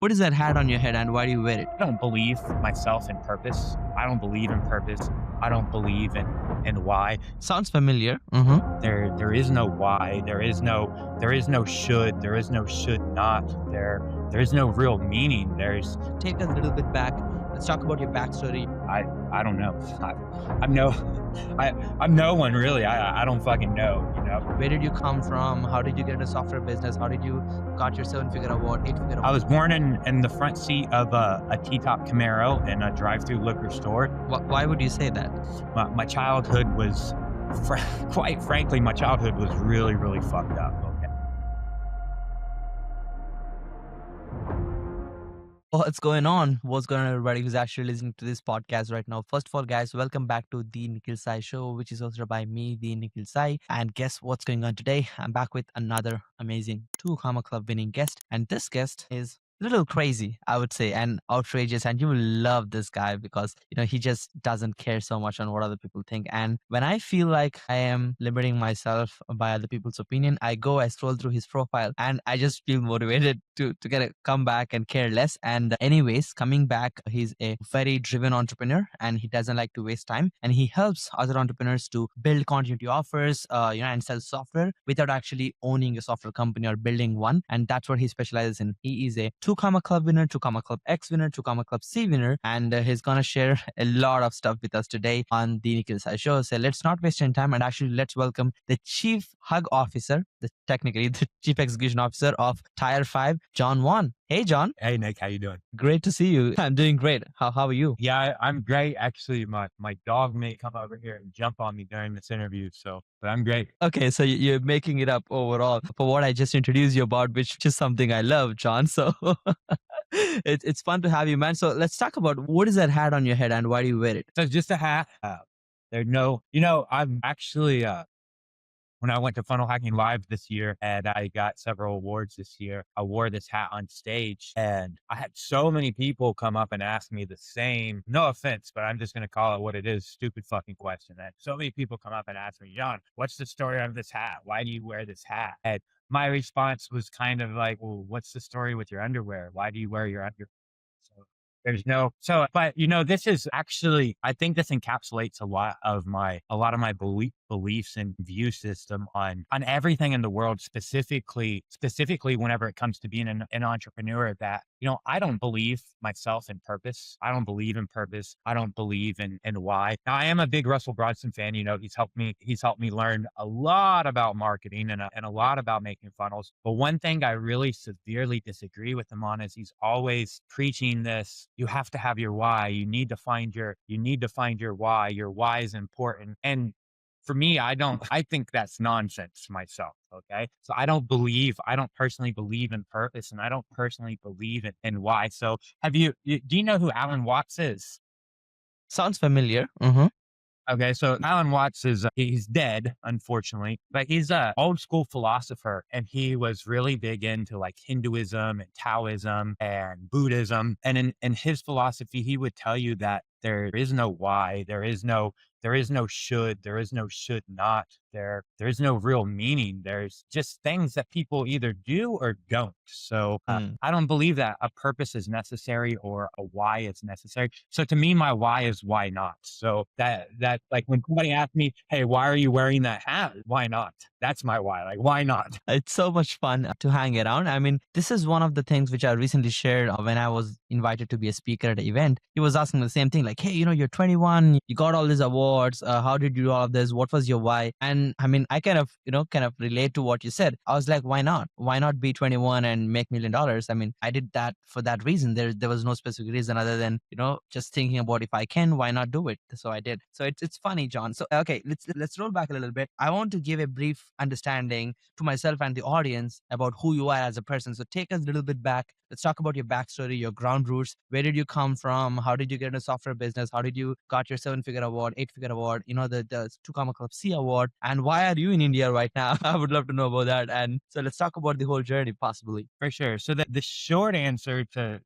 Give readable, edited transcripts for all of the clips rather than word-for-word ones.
What is that hat on your head and why do you wear it? I don't believe myself in purpose. I don't believe in purpose. I don't believe in why. Sounds familiar. Mm-hmm. There is no why. There is no should. There is no should not. There is no real meaning. Take us a little bit back. Let's talk about your backstory. I don't know. I'm no I'm no one really. I don't fucking know. Where did you come from? How did you get into software business? How did you got your seven-figure award, eight-figure I award? was born in the front seat of a T-top Camaro in a drive-through liquor store. Why would you say that? My childhood was, quite frankly, my childhood was really, really fucked up. Okay. What's going on? What's going on, everybody who's actually listening to this podcast right now? First of all, guys, welcome back to the Nikhil Sai Show, which is hosted by me, the Nikhil Sai. And guess what's going on today? I'm back with another amazing two Karma Club winning guest. And this guest is a little crazy, I would say, and outrageous. And you will love this guy because, he just doesn't care so much on what other people think. And when I feel like I am limiting myself by other people's opinion, I scroll through his profile and I just feel motivated to get a come back and care less. And anyways, coming back, he's a very driven entrepreneur and he doesn't like to waste time. And he helps other entrepreneurs to build continuity offers, and sell software without actually owning a software company or building one. And that's what he specializes in. He is a two Comma Club winner, two Comma Club X winner, two Comma Club C winner, and he's gonna share a lot of stuff with us today on the Nikhil Sai Show. So let's not waste any time and actually let's welcome the Chief Hug Officer, technically the Chief Execution Officer of Tire 5, Jon Vaughn. Hey, John. Hey, Nick, how you doing? Great to see you. I'm doing great. How are you? Yeah, I'm great. Actually, my dog may come over here and jump on me during this interview, but I'm great. Okay, so you're making it up overall for what I just introduced you about, which is something I love, John. So it's fun to have you, man. So let's talk about what is that hat on your head and why do you wear it? So it's just a hat. I'm actually when I went to Funnel Hacking Live this year and I got several awards this year, I wore this hat on stage and I had so many people come up and ask me the same, no offense, but I'm just going to call it what it is, stupid fucking question. And so many people come up and ask me, Jon, what's the story of this hat? Why do you wear this hat? And my response was kind of like, well, what's the story with your underwear? Why do you wear your underwear? So but this is actually, I think this encapsulates a lot of my beliefs and view system on everything in the world, specifically whenever it comes to being an entrepreneur that, I don't believe myself in purpose. I don't believe in purpose. I don't believe in why. Now I am a big Russell Brunson fan. He's helped me learn a lot about marketing and a lot about making funnels. But one thing I really severely disagree with him on is he's always preaching this, you have to have your why. You need to find your why. Your why is important. And for me, I think that's nonsense myself. Okay. So I don't personally believe in purpose and I don't personally believe in why. So do you know who Alan Watts is? Sounds familiar. Mm-hmm. Okay, so Alan Watts he's dead, unfortunately, but he's a old school philosopher and he was really big into like Hinduism and Taoism and Buddhism. And in his philosophy, he would tell you that there is no why, there is no should, there is no should not, there is no real meaning. There's just things that people either do or don't. So I don't believe that a purpose is necessary or a why is necessary. So to me, my why is why not. So that like when somebody asks me, hey, why are you wearing that hat? Why not? That's my why. Like, why not? It's so much fun to hang around. I mean, this is one of the things which I recently shared when I was invited to be a speaker at an event. He was asking the same thing, like, hey, you're 21, you got all these awards. How did you do all of this? What was your why? And I mean, I kind of relate to what you said. I was like, why not? Why not be 21 and make $1 million? I mean, I did that for that reason. There was no specific reason other than, just thinking about if I can, why not do it? So I did. So it's funny, John. So, okay, let's roll back a little bit. I want to give a brief understanding to myself and the audience about who you are as a person. So take us a little bit back. Let's talk about your backstory, your ground roots. Where did you come from? How did you get into software business? How did you got your seven-figure award, eight-figure award, the two Comma Club C award? And why are you in India right now? I would love to know about that. And so let's talk about the whole journey, possibly. For sure. So the short answer to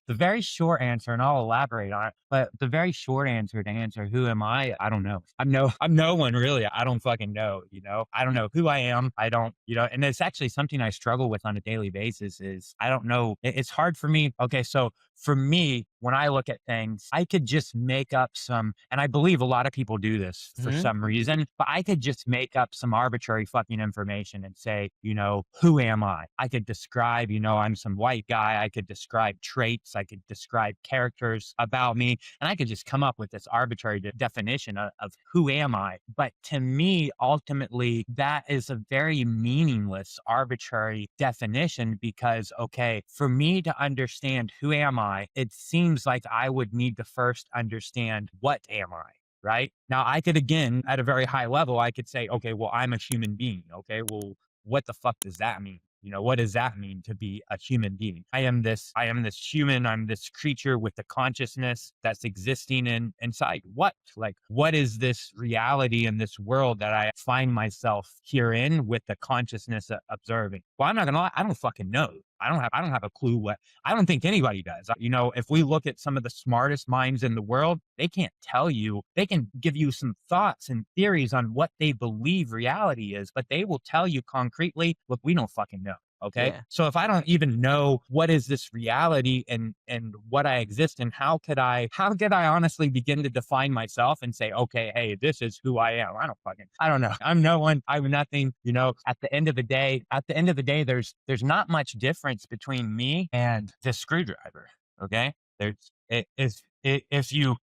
the very short answer, and I'll elaborate on it, but the very short answer to answer who am I don't know. I'm no one really. I don't fucking know, you know. I don't know who I am. I don't, you know, and it's actually something I struggle with on a daily basis is I don't know. It's hard for me. Okay, so for me, when I look at things, I could just make up some, and I believe a lot of people do this for Hmm. some reason, but I could just make up some arbitrary fucking information and say, you know, who am I? I could describe, you know, I'm some white guy. I could describe traits. I could describe characters about me, and I could just come up with this arbitrary definition of who am I. But to me, ultimately, that is a very meaningless, arbitrary definition because, okay, for me to understand who am I, it seems like I would need to first understand what am I. Right now, I could again, at a very high level, I could say, okay, well, I'm a human being. Okay, well, what the fuck does that mean? You know, what does that mean to be a human being? I am this human, I'm this creature with a consciousness that's existing inside. What? Like, what is this reality in this world that I find myself here in with the consciousness observing? Well, I'm not gonna lie, I don't fucking know. I don't have a clue what I don't think anybody does. You know, if we look at some of the smartest minds in the world, they can't tell you, they can give you some thoughts and theories on what they believe reality is, but they will tell you concretely, look, we don't fucking know. Okay. Yeah. So if I don't even know what is this reality and what I exist in, how could I honestly begin to define myself and say, okay, hey, this is who I am? I don't know. I'm no one, I'm nothing, you know, at the end of the day, there's not much difference between me and the screwdriver. Okay. There's it is if you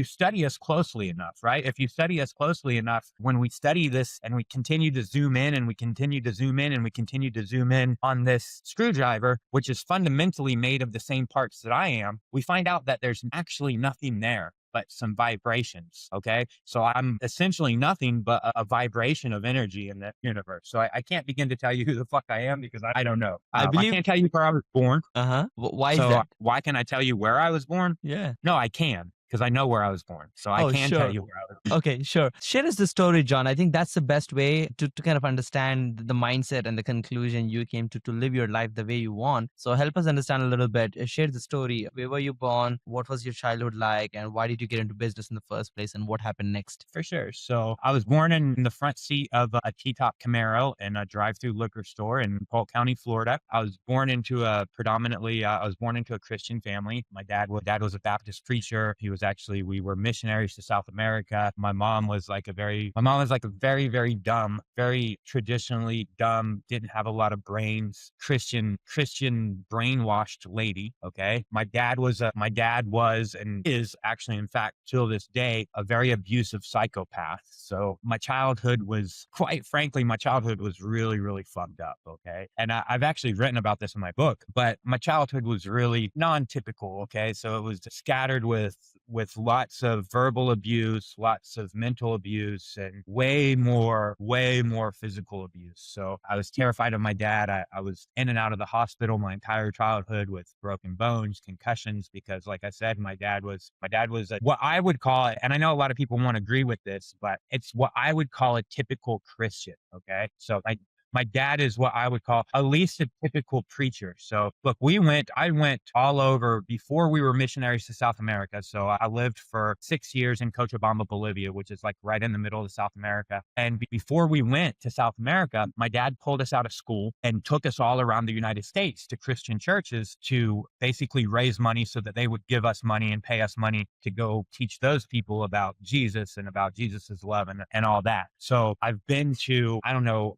study us closely enough, right? If you study us closely enough, when we study this and we continue to zoom in and we continue to zoom in and we continue to zoom in on this screwdriver, which is fundamentally made of the same parts that I am, we find out that there's actually nothing there but some vibrations. Okay. So I'm essentially nothing but a vibration of energy in the universe. So I can't begin to tell you who the fuck I am because I don't know. I I believe. can't tell you where I was born. Uh-huh. Why is So that? why can I tell you where I was born? Yeah. No, I can because I know where I was born. So I Oh, can tell sure. you where I was. Okay, sure. Share us the story, John. I think that's the best way to kind of understand the mindset and the conclusion you came to live your life the way you want. So help us understand a little bit. Share the story. Where were you born? What was your childhood like? And why did you get into business in the first place? And what happened next? For sure. So I was born in the front seat of a T-top Camaro in a drive-through liquor store in Polk County, Florida. I was born into a Christian family. Dad was a Baptist preacher. We were missionaries to South America. My mom was like a very, very dumb, very traditionally dumb, didn't have a lot of brains, Christian brainwashed lady. Okay. My dad was and is actually, in fact, till this day, a very abusive psychopath. So my childhood was really, really fucked up. Okay. And I've actually written about this in my book, but my childhood was really non-typical. Okay. So it was scattered with lots of verbal abuse, lots of mental abuse, and way more physical abuse. So I was terrified of my dad. I was in and out of the hospital my entire childhood with broken bones, concussions, because like I said, my dad was what I would call it. And I know a lot of people won't agree with this, but it's what I would call a typical Christian. Okay. So my dad is what I would call at least a typical preacher. So look, I went all over before we were missionaries to South America. So I lived for 6 years in Cochabamba, Bolivia, which is like right in the middle of South America. And before we went to South America, my dad pulled us out of school and took us all around the United States to Christian churches to basically raise money so that they would give us money and pay us money to go teach those people about Jesus and about Jesus's love and all that. So I've been to, I don't know,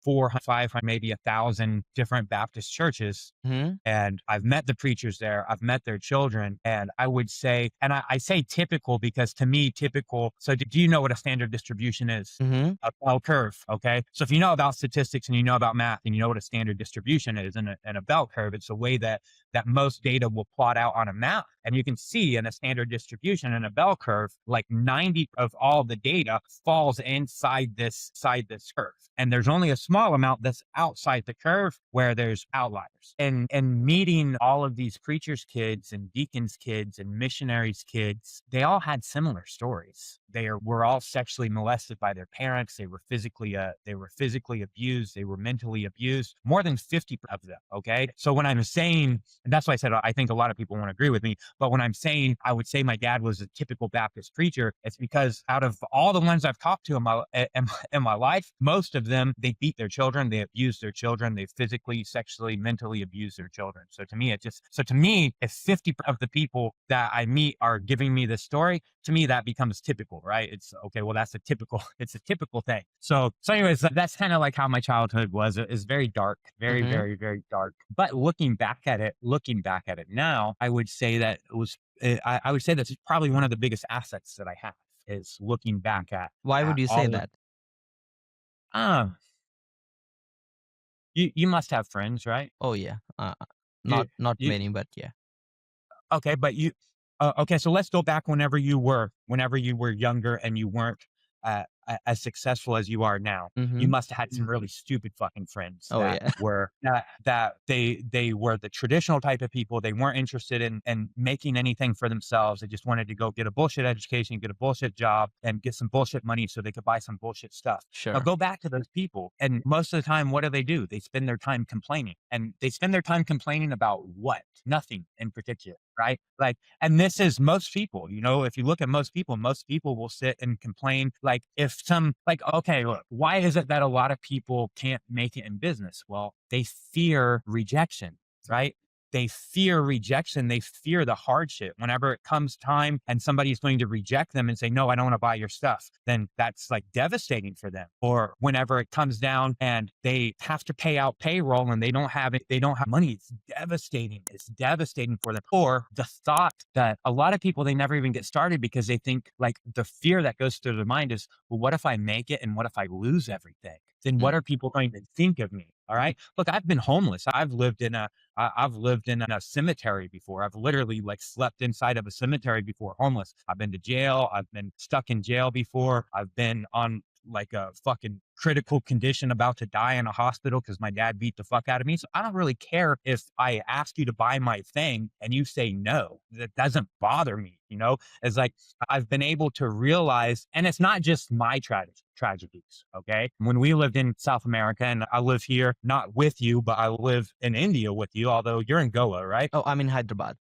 400, 500, maybe 1,000 different Baptist churches. Hmm. And I've met the preachers there. I've met their children. And I would say, and I say typical because to me, typical. So do you know what a standard distribution is? Hmm. A bell curve. Okay. So if you know about statistics and you know about math and you know what a standard distribution is and a bell curve, it's a way that most data will plot out on a map. And you can see in a standard distribution and a bell curve, like 90 of all the data falls inside this curve. And there's only a small amount that's outside the curve where there's outliers. And meeting all of these preachers' kids and deacons' kids and missionaries' kids, they all had similar stories. Were all sexually molested by their parents. They were physically abused. They were mentally abused. More than 50 of them. Okay. So when I'm saying And that's why I said I think a lot of people won't agree with me. But when I'm saying I would say my dad was a typical Baptist preacher, it's because out of all the ones I've talked to in my life, most of them, they beat their children, they abuse their children, they physically, sexually, mentally abuse their children. So to me, if 50 of the people that I meet are giving me this story, to me that becomes typical, right? It's okay. Well, that's a typical. It's a typical thing. So anyways, that's kind of like how my childhood was. It is very dark, very, Mm-hmm. very, very dark. But looking back at it now, I would say that it was. I would say that's probably one of the biggest assets that I have is looking back Why would at you say all of. that? Um, you must have friends, right? Oh yeah, You not you many, but yeah. Okay, but okay, so let's go back whenever you were younger and you weren't as successful as you are now. You Mm-hmm. must have had some really stupid fucking friends Oh that yeah, were that they were the traditional type of people. They weren't interested in making anything for themselves. They just wanted to go get a bullshit education, get a bullshit job, and get some bullshit money so they could buy some bullshit stuff. Now sure. go back to those people, and most of the time, what do? They spend their time complaining, and they spend their time complaining about what? Nothing in particular, right? Like, and this is most people, if you look at most people will sit and complain. Like if some, like, okay, look, why is it that a lot of people can't make it in business? Well, they fear rejection, right? They fear rejection. They fear the hardship. Whenever it comes time and somebody's going to reject them and say, no, I don't want to buy your stuff, then that's like devastating for them. Or whenever it comes down and they have to pay out payroll and they don't have money, it's devastating. It's devastating for them. Or the thought that a lot of people, they never even get started because they think like the fear that goes through their mind is, well, what if I make it and what if I lose everything? Then what Mm. are people going to think of me? All right. Look, I've been homeless. I've lived in a cemetery before. I've literally like slept inside of a cemetery before, homeless. I've been to jail. I've been stuck in jail before. I've been on like a fucking critical condition about to die in a hospital because my dad beat the fuck out of me. So I don't really care if I ask you to buy my thing and you say no. That doesn't bother me, It's like I've been able to realize, and it's not just my tragedies. Okay. When we lived in South America, and I live here, not with you, but I live in India with you, although you're in Goa, right? Oh, I'm in Hyderabad.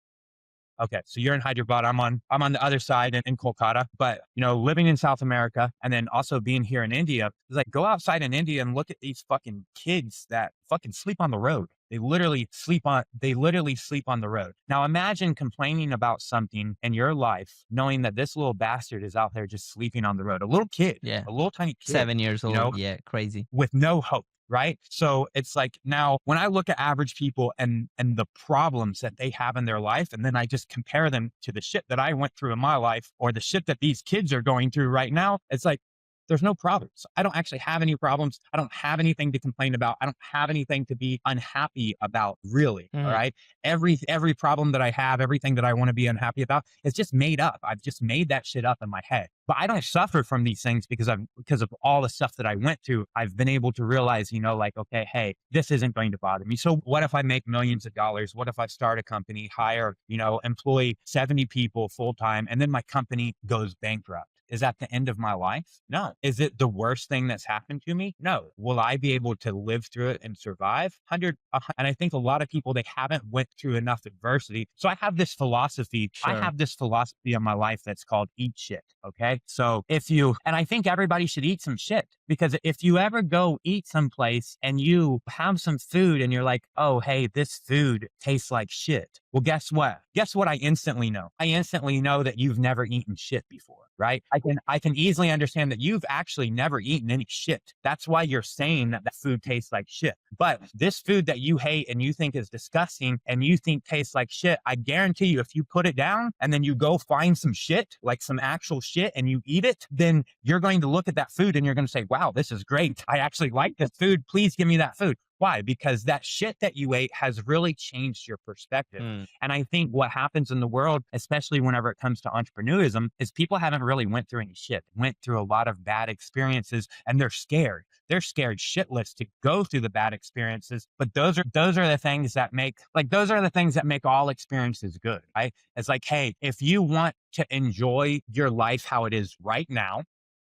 Okay, so you're in Hyderabad. I'm on the other side in Kolkata. But living in South America and then also being here in India, it's like go outside in India and look at these fucking kids that fucking sleep on the road. They literally sleep on the road. Now imagine complaining about something in your life, knowing that this little bastard is out there just sleeping on the road. A little kid, Yeah, a little tiny kid, 7 years you old. know, Yeah, crazy. with no hope. Right. So it's like now when I look at average people and the problems that they have in their life, and then I just compare them to the shit that I went through in my life or the shit that these kids are going through right now, it's like, there's no problems. I don't actually have any problems. I don't have anything to complain about. I don't have anything to be unhappy about, really. All Mm. right. Every problem that I have, everything that I want to be unhappy about, it's just made up. I've just made that shit up in my head. But I don't suffer from these things because of all the stuff that I went through. I've been able to realize, like, okay, hey, this isn't going to bother me. So what if I make millions of dollars? What if I start a company, hire, employ 70 people full time, and then my company goes bankrupt? Is that the end of my life? No. Is it the worst thing that's happened to me? No. Will I be able to live through it and survive? And I think a lot of people, they haven't went through enough adversity. So I have this philosophy. I Sure. have this philosophy in my life that's called eat shit. Okay. So and I think everybody should eat some shit, because if you ever go eat someplace and you have some food and you're like, oh, hey, this food tastes like shit. Well, guess what? Guess what I instantly know? I instantly know that you've never eaten shit before. Right? I can easily understand that you've actually never eaten any shit. That's why you're saying that food tastes like shit. But this food that you hate and you think is disgusting and you think tastes like shit, I guarantee you, if you put it down and then you go find some shit, like some actual shit, and you eat it, then you're going to look at that food and you're going to say, wow, this is great. I actually like this food. Please give me that food. Why? Because that shit that you ate has really changed your perspective. Mm. And I think what happens in the world, especially whenever it comes to entrepreneurism, is people haven't really went through any shit, went through a lot of bad experiences, and they're scared. They're scared shitless to go through the bad experiences. But those are the things that make all experiences good, right? It's like, hey, if you want to enjoy your life how it is right now,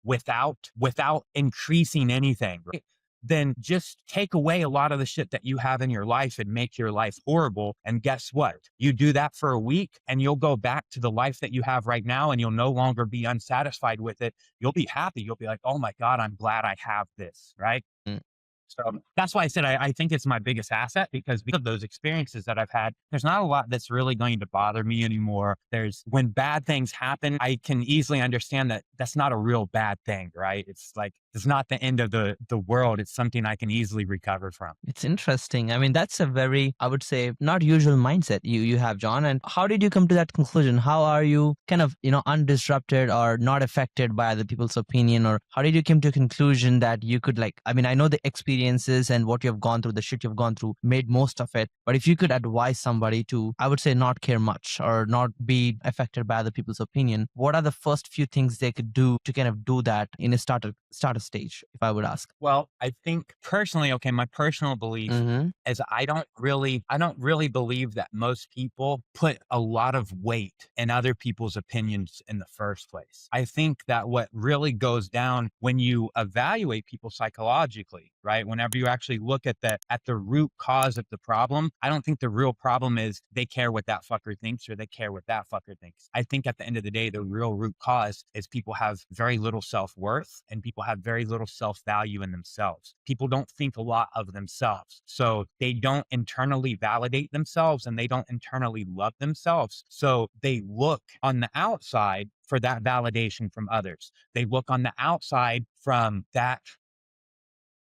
without increasing anything, right? then just take away a lot of the shit that you have in your life and make your life horrible. And guess what? You do that for a week and you'll go back to the life that you have right now and you'll no longer be unsatisfied with it. You'll be happy. You'll be like, oh my God, I'm glad I have this. Right. Mm. So that's why I said I think it's my biggest asset because of those experiences that I've had. There's not a lot that's really going to bother me anymore. There's when bad things happen, I can easily understand that that's not a real bad thing, right? It's like it's not the end of the world. It's something I can easily recover from. It's interesting. I mean, that's a very, I would say, not usual mindset you have, John. And how did you come to that conclusion? How are you kind of, undisrupted or not affected by other people's opinion? Or how did you come to a conclusion that you could like, I mean, I know the experiences and what you've gone through, the shit you've gone through, made most of it. But if you could advise somebody to, I would say, not care much or not be affected by other people's opinion, what are the first few things they could do to kind of do that in a starter stage, if I would ask? Well, I think personally, okay, my personal belief Mm-hmm. is I don't really believe that most people put a lot of weight in other people's opinions in the first place. I think that what really goes down when you evaluate people psychologically, right? Whenever you actually look at the root cause of the problem, I don't think the real problem is they care what that fucker thinks or they care what that fucker thinks. I think at the end of the day, the real root cause is people have very little self-worth and people have very little self-value in themselves. People don't think a lot of themselves. So they don't internally validate themselves and they don't internally love themselves. So they look on the outside for that validation from others. They look on the outside from that.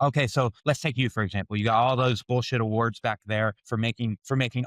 Okay, so let's take you for example. You got all those bullshit awards back there for making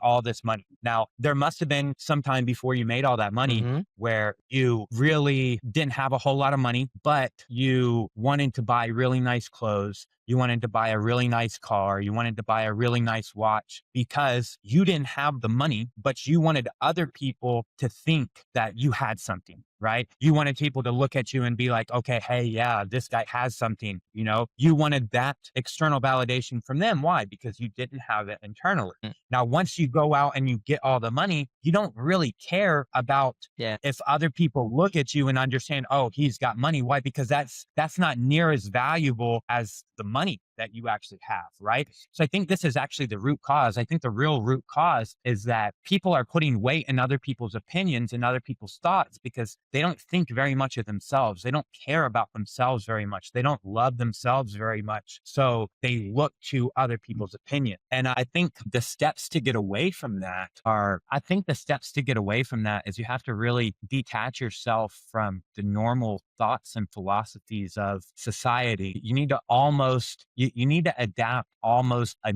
all this money. Now, there must have been some time before you made all that money Mm-hmm. where you really didn't have a whole lot of money, but you wanted to buy really nice clothes. You wanted to buy a really nice car. You wanted to buy a really nice watch because you didn't have the money, but you wanted other people to think that you had something, right? You wanted people to look at you and be like, okay, hey, yeah, this guy has something, you wanted that external validation from them. Why? Because you didn't have it internally. Mm. Now, once you go out and you get all the money, you don't really care about Yeah. if other people look at you and understand, oh, he's got money. Why? Because that's not near as valuable as the money that you actually have, right? So I think this is actually the root cause. I think the real root cause is that people are putting weight in other people's opinions and other people's thoughts because they don't think very much of themselves. They don't care about themselves very much. They don't love themselves very much. So they look to other people's opinion. And I think the steps to get away from that is you have to really detach yourself from the normal thoughts and philosophies of society. You need to adapt almost a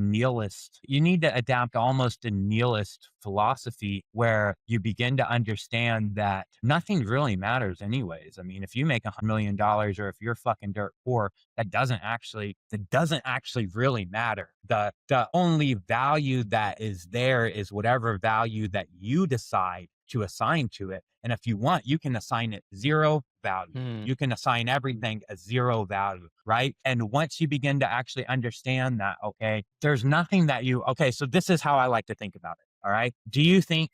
nihilist philosophy where you begin to understand that nothing really matters anyways. I mean, if you make $100 million or if you're fucking dirt poor, that doesn't actually really matter. The only value that is there is whatever value that you decide to assign to it. And if you want, you can assign it zero value. Mm. You can assign everything a zero value, right? And once you begin to actually understand that, okay, there's nothing that so this is how I like to think about it. All right. Do you think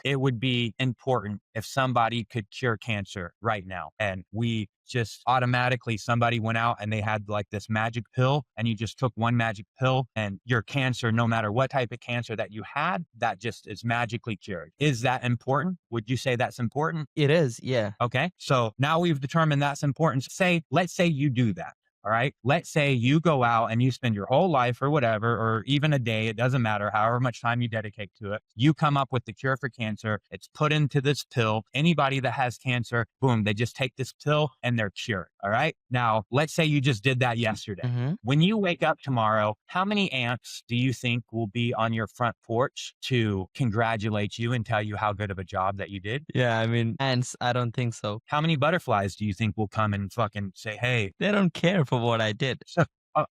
it would be important if somebody could cure cancer right now? And we just automatically somebody went out and they had like this magic pill and you just took one magic pill and your cancer, no matter what type of cancer that you had, that just is magically cured. Is that important? Would you say that's important? It is. Yeah. Okay. So now we've determined that's important. Let's say you do that. All right. Let's say you go out and you spend your whole life or whatever, or even a day, it doesn't matter, however much time you dedicate to it. You come up with the cure for cancer. It's put into this pill. Anybody that has cancer, boom, they just take this pill and they're cured. All right. Now, let's say you just did that yesterday. Mm-hmm. When you wake up tomorrow, how many ants do you think will be on your front porch to congratulate you and tell you how good of a job that you did? Yeah. I mean, ants, I don't think so. How many butterflies do you think will come and fucking say, hey, They don't care for what I did. so,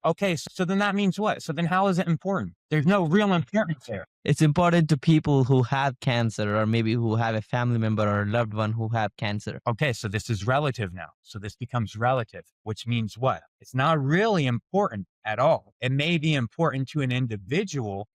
okay, so then that means what? So then how is it important? There's no real importance there. It's important to people who have cancer or maybe who have a family member or a loved one who have cancer. Okay, so this is relative now. So this becomes relative, which means what? It's not really important at all. It may be important to an individual.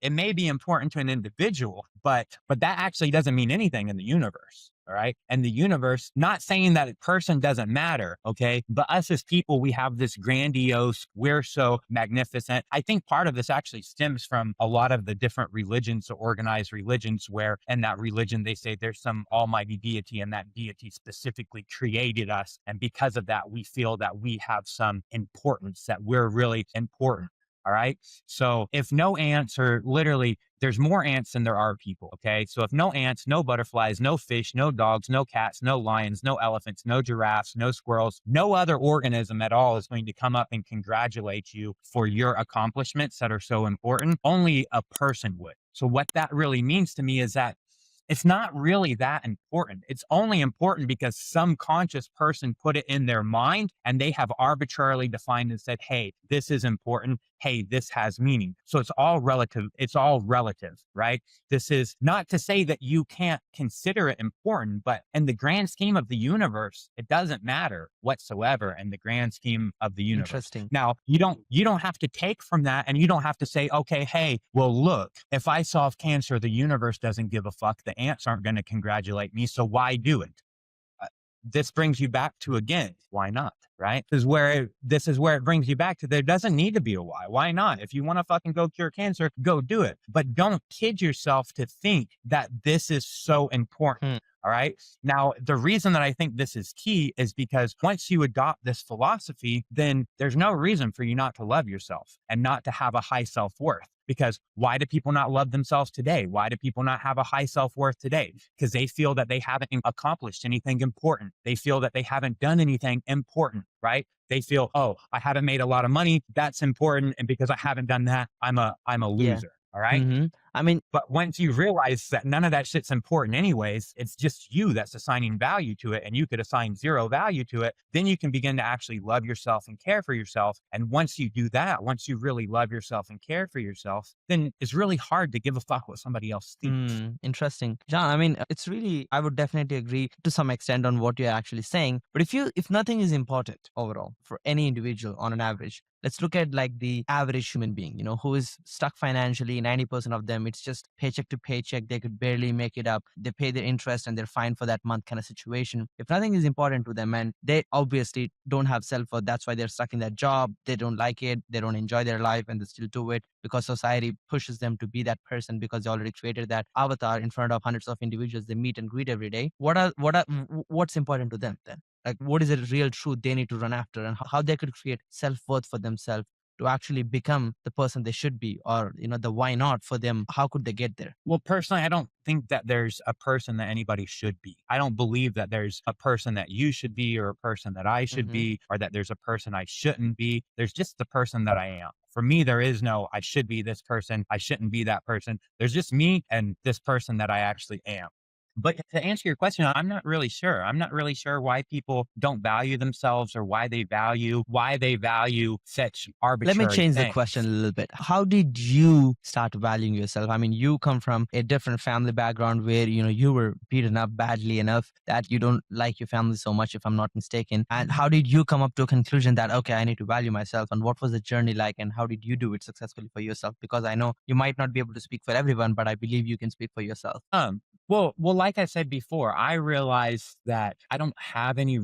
But that actually doesn't mean anything in the universe. All right. And the universe, not saying that a person doesn't matter. Okay. But us as people, we have this grandiose, we're so magnificent. I think part of this actually stems from a lot of the different religions, or organized religions, where in that religion, they say there's some almighty deity, and that deity specifically created us. And because of that, we feel that we have some importance, that we're really important. All right. So if no ants are literally, there's more ants than there are people. Okay. So if no ants, no butterflies, no fish, no dogs, no cats, no lions, no elephants, no giraffes, no squirrels, no other organism at all is going to come up and congratulate you for your accomplishments that are so important, only a person would. So what that really means to me is that it's not really that important. It's only important because some conscious person put it in their mind and they have arbitrarily defined and said, hey, this is important. Hey, this has meaning. So it's all relative. It's all relative, right? This is not to say that you can't consider it important, but in the grand scheme of the universe, it doesn't matter whatsoever in the grand scheme of the universe. Interesting. Now, you don't have to take from that, and you don't have to say, okay, hey, well, look, if I solve cancer, the universe doesn't give a fuck. The ants aren't going to congratulate me. So why do it? This brings you back to, again, why not? Right? This is where it brings you back to, there doesn't need to be a why. Why not? If you want to fucking go cure cancer, go do it. But don't kid yourself to think that this is so important. Hmm. All right. Now, the reason that I think this is key is because once you adopt this philosophy, then there's no reason for you not to love yourself and not to have a high self-worth. Because why do people not love themselves today? Why do people not have a high self-worth today? Because they feel that they haven't accomplished anything important. They feel that they haven't done anything important, right? They feel, oh, I haven't made a lot of money. That's important. And because I haven't done that, I'm a Yeah. loser. All right. Hmm. I mean, But once you realize that none of that shit's important anyways, it's just you that's assigning value to it, and you could assign zero value to it, then you can begin to actually love yourself and care for yourself. And once you do that, once you really love yourself and care for yourself, then it's really hard to give a fuck what somebody else thinks. interesting. John, I mean, it's really, I would definitely agree to some extent on what you're actually saying. But if nothing is important overall for any individual on an average, let's look at like the average human being, who is stuck financially. 90% of them, it's just paycheck to paycheck. They could barely make it up. They pay their interest and they're fine for that month kind of situation. If nothing is important to them and they obviously don't have self-worth, that's why they're stuck in that job. They don't like it. They don't enjoy their life and they still do it because society pushes them to be that person because they already created that avatar in front of hundreds of individuals they meet and greet every day. What's important to them then? Like, what is the real truth they need to run after, and how they could create self-worth for themselves to actually become the person they should be, or the why not for them? How could they get there? Well, personally, I don't think that there's a person that anybody should be. I don't believe that there's a person that you should be, or a person that I should Hmm. be, or that there's a person I shouldn't be. There's just the person that I am. For me, there is no, I should be this person, I shouldn't be that person. There's just me and this person that I actually am. But to answer your question, I'm not really sure. I'm not really sure why people don't value themselves, or why they value such Let me arbitrary change the question a things. little bit. How did you start valuing yourself? I mean, you come from a different family background where, you were beaten up badly enough that you don't like your family so much, if I'm not mistaken. And how did you come up to a conclusion that, okay, I need to value myself? And what was the journey like? And how did you do it successfully for yourself? Because I know you might not be able to speak for everyone, but I believe you can speak for yourself. Well, like I said before, I realize that I don't have any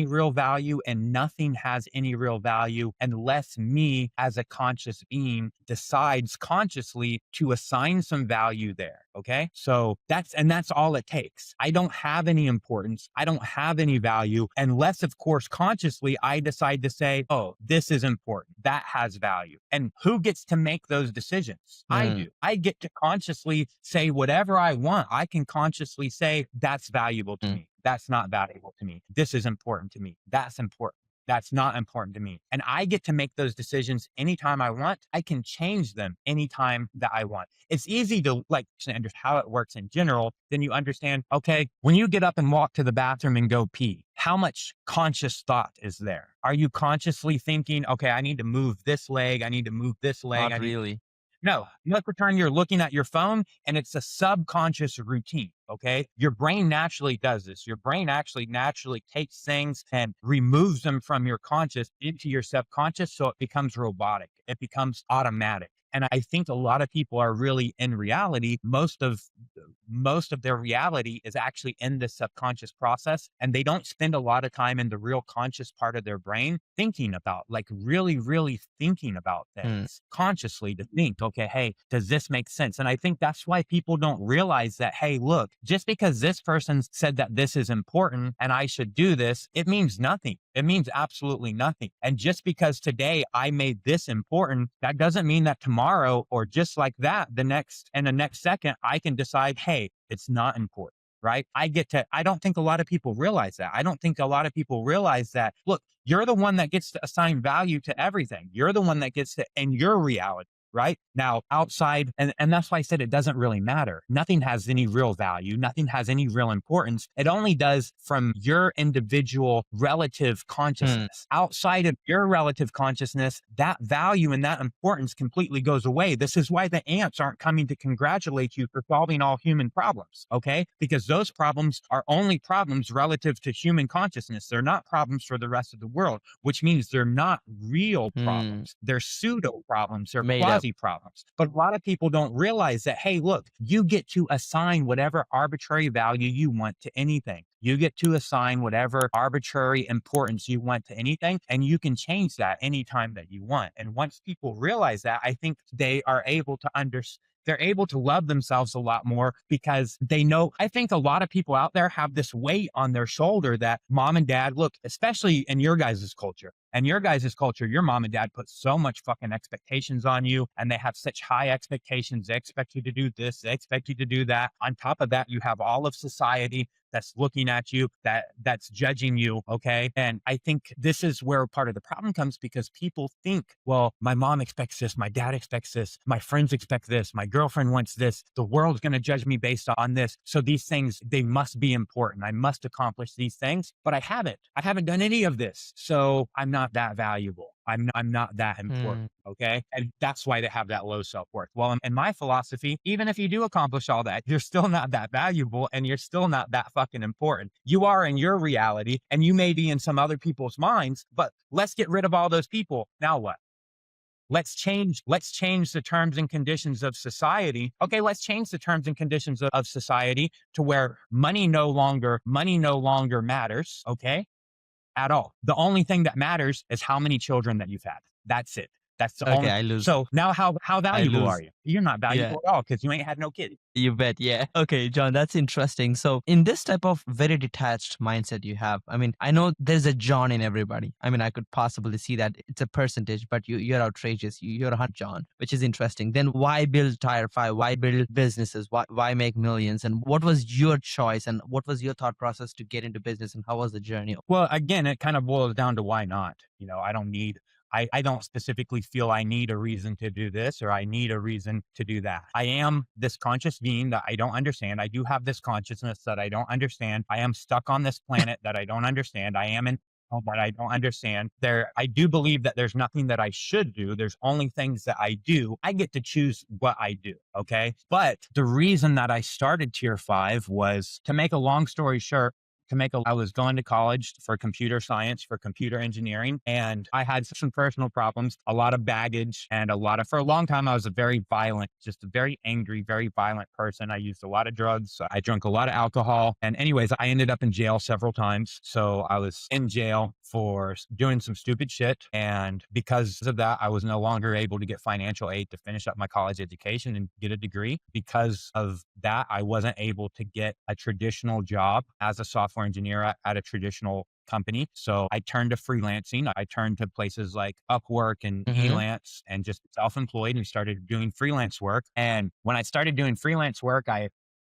real value, and nothing has any real value unless me as a conscious being decides consciously to assign some value there. Okay. So that's all it takes. I don't have any importance. I don't have any value unless, of course, consciously I decide to say, oh, this is important. That has value. And who gets to make those decisions? I Mm, do. I get to consciously say whatever I want. I can consciously say, that's valuable to mm, me. That's not valuable to me. This is important to me. That's important. That's not important to me. And I get to make those decisions anytime I want. I can change them anytime that I want. It's easy to understand how it works in general. Then you understand, okay, when you get up and walk to the bathroom and go pee, how much conscious thought is there? Are you consciously thinking, okay, I need to move this leg. I need to move this leg. not really. No, most of the time you're looking at your phone and it's a subconscious routine. Okay. Your brain naturally does this. Your brain actually naturally takes things and removes them from your conscious into your subconscious. So it becomes robotic. It becomes automatic. And I think a lot of people are really, in reality, most of most of their reality is actually in the subconscious process. And they don't spend a lot of time in the real conscious part of their brain thinking about, like really, really thinking about Hmm. things consciously to think, okay, hey, does this make sense? And I think that's why people don't realize that, hey, look, just because this person said that this is important and I should do this, it means nothing. It means absolutely nothing. And just because today I made this important, that doesn't mean that tomorrow or just like that, the next second, I can decide, hey, it's not important. Right. I don't think a lot of people realize that. I don't think a lot of people realize that, look, you're the one that gets to assign value to everything. You're the one that gets to, in your reality. Right now, outside, and that's why I said it doesn't really matter. Nothing has any real value. Nothing has any real importance. It only does from your individual relative Hmm. consciousness. Outside of your relative consciousness, that value and that importance completely goes away. This is why the ants aren't coming to congratulate you for solving all human problems, okay? Because those problems are only problems relative to human consciousness. They're not problems for the rest of the world, which means they're not real Hmm. problems. They're pseudo problems. They're Made up. quasi problems. But a lot of people don't realize that, hey, look, you get to assign whatever arbitrary value you want to anything. You get to assign whatever arbitrary importance you want to anything, and you can change that anytime that you want. And once people realize that, I think they are able to understand. They're able to love themselves a lot more because they know. I think a lot of people out there have this weight on their shoulder that mom and dad, look, especially in your guys' culture. And your guys' culture, your mom and dad put so much fucking expectations on you, and they have such high expectations. They expect you to do this, they expect you to do that. On top of that, you have all of society that's looking at you, that's judging you, okay? And I think this is where part of the problem comes, because people think, well, my mom expects this, my dad expects this, my friends expect this, my girlfriend wants this, the world's going to judge me based on this. So these things, they must be important. I must accomplish these things, but I haven't done any of this. So I'm not that valuable. I'm not that Hmm. important. Okay. And that's why they have that low self-worth. Well, in my philosophy, even if you do accomplish all that, you're still not that valuable and you're still not that fucking important. You are in your reality and you may be in some other people's minds, but let's get rid of all those people. Now what? Let's change the terms and conditions of society. Okay, let's change the terms and conditions of society to where money no longer matters. Okay, at all. The only thing that matters is how many children that you've had. That's it. That's the Okay, only. I lose. So now, how I valuable are lose. you? You're not Yeah. valuable at all because you ain't had no kids. You bet. Yeah. Okay, John, that's interesting. So, in this type of very detached mindset you have, I mean, I know there's a John in everybody. I mean, I could possibly see that it's a percentage, but you're outrageous. You're a hunt John, which is interesting. Then why build Tire 5? Why build businesses? Why make millions? And what was your choice? And what was your thought process to get into business? And how was the journey? Well, again, it kind of boils down to why not. I don't specifically feel I need a reason to do this or I need a reason to do that. I am this conscious being that I don't understand. I do have this consciousness that I don't understand. I am stuck on this planet that I don't understand. I am in but I don't understand. I do believe that there's nothing that I should do. There's only things that I do. I get to choose what I do. Okay. But the reason that I started Tier 5 was, to make a long story short, I was going to college for computer science, for computer engineering, and I had some personal problems, a lot of baggage, and for a long time, I was just a very angry, very violent person. I used a lot of drugs. I drank a lot of alcohol. And anyways, I ended up in jail several times. So I was in jail for doing some stupid shit. And because of that, I was no longer able to get financial aid to finish up my college education and get a degree. Because of that, I wasn't able to get a traditional job as a software engineer at a traditional company. So I turned to freelancing. I turned to places like Upwork and Mm-hmm. Elance and just self-employed and started doing freelance work. And when I started doing freelance work,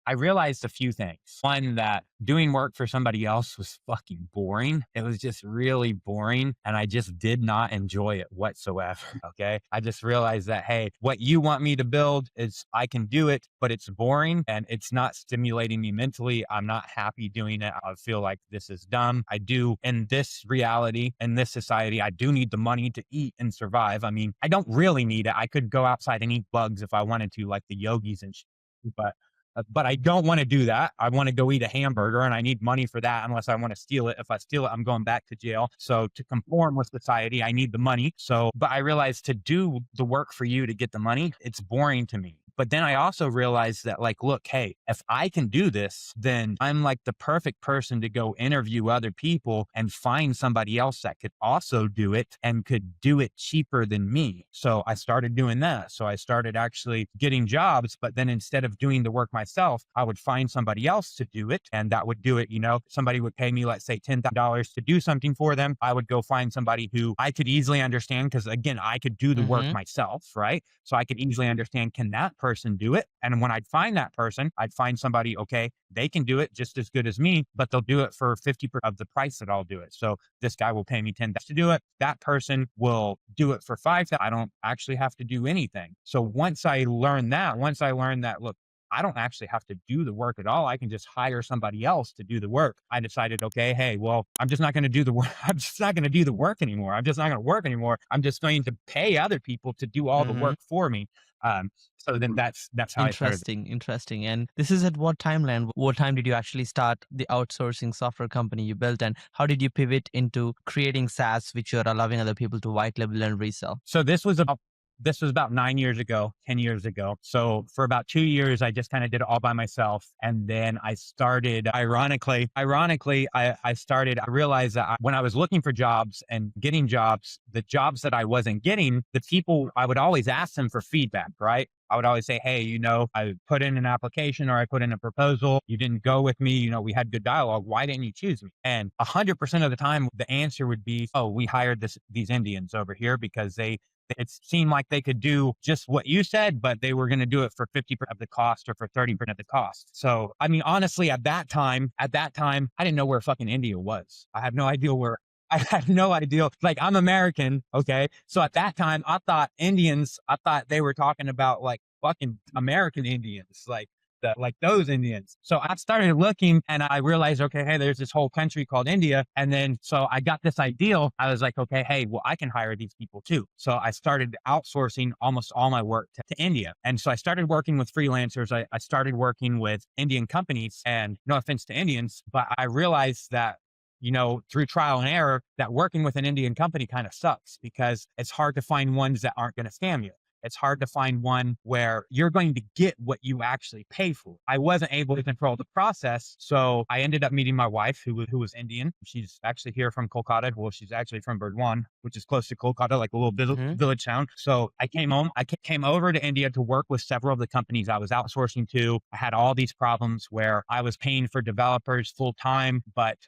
I realized a few things. One, that doing work for somebody else was fucking boring. It was just really boring. And I just did not enjoy it whatsoever. Okay. I just realized that, hey, what you want me to build is, I can do it, but it's boring and it's not stimulating me mentally. I'm not happy doing it. I feel like this is dumb. I do, in this reality, in this society, I do need the money to eat and survive. I mean, I don't really need it. I could go outside and eat bugs if I wanted to, like the yogis and shit. But I don't want to do that. I want to go eat a hamburger and I need money for that unless I want to steal it. If I steal it, I'm going back to jail. So to conform with society, I need the money. But I realized, to do the work for you to get the money, it's boring to me. But then I also realized that like, look, hey, if I can do this, then I'm like the perfect person to go interview other people and find somebody else that could also do it and could do it cheaper than me. So I started doing that. So I started actually getting jobs, but then instead of doing the work myself, I would find somebody else to do it, and that would do it. Somebody would pay me, let's say $10,000 to do something for them. I would go find somebody who I could easily understand, because again, I could do the work Mm-hmm. myself, right? So I could easily understand, can that person do it? And when I'd find that person, I'd find somebody, okay, they can do it just as good as me, but they'll do it for 50% of the price that I'll do it. So this guy will pay me $10,000 to do it. That person will do it for $5,000. I don't actually have to do anything. So once I learned that, look, I don't actually have to do the work at all. I can just hire somebody else to do the work. I decided, okay, hey, well, I'm just not going to do the work. I'm just not going to do the work anymore. I'm just not going to work anymore. I'm just going to pay other people to do all the Mm-hmm. work for me. So then that's how I started. Interesting. And this is at what timeline? What time did you actually start the outsourcing software company you built? And how did you pivot into creating SaaS, which you're allowing other people to white label and resell? So this was about 9 years ago, 10 years ago. So for about 2 years, I just kind of did it all by myself. And then I started, I realized that when I was looking for jobs and getting jobs, the jobs that I wasn't getting, the people, I would always ask them for feedback, right? I would always say, hey, I put in an application or I put in a proposal. You didn't go with me. We had good dialogue. Why didn't you choose me? And 100% of the time, the answer would be, oh, we hired these Indians over here because it seemed like they could do just what you said, but they were going to do it for 50% of the cost or for 30% of the cost. So, I mean, honestly, at that time, I didn't know where fucking India was. I had no idea where. I had no idea. Like, I'm American. Okay. So at that time, I thought they were talking about like fucking American Indians. Like those Indians. So I started looking and I realized, okay, hey, there's this whole country called India. And then, so I got this ideal. I was like, okay, hey, well, I can hire these people too. So I started outsourcing almost all my work to India. And so I started working with freelancers. I started working with Indian companies, and no offense to Indians, but I realized that through trial and error, that working with an Indian company kind of sucks because it's hard to find ones that aren't going to scam you. It's hard to find one where you're going to get what you actually pay for. I wasn't able to control the process. So I ended up meeting my wife, who was Indian. She's actually here from Kolkata. Well, she's actually from Burdwan, which is close to Kolkata, like a little Mm-hmm. village town. So I came home. I came over to India to work with several of the companies I was outsourcing to. I had all these problems where I was paying for developers full time,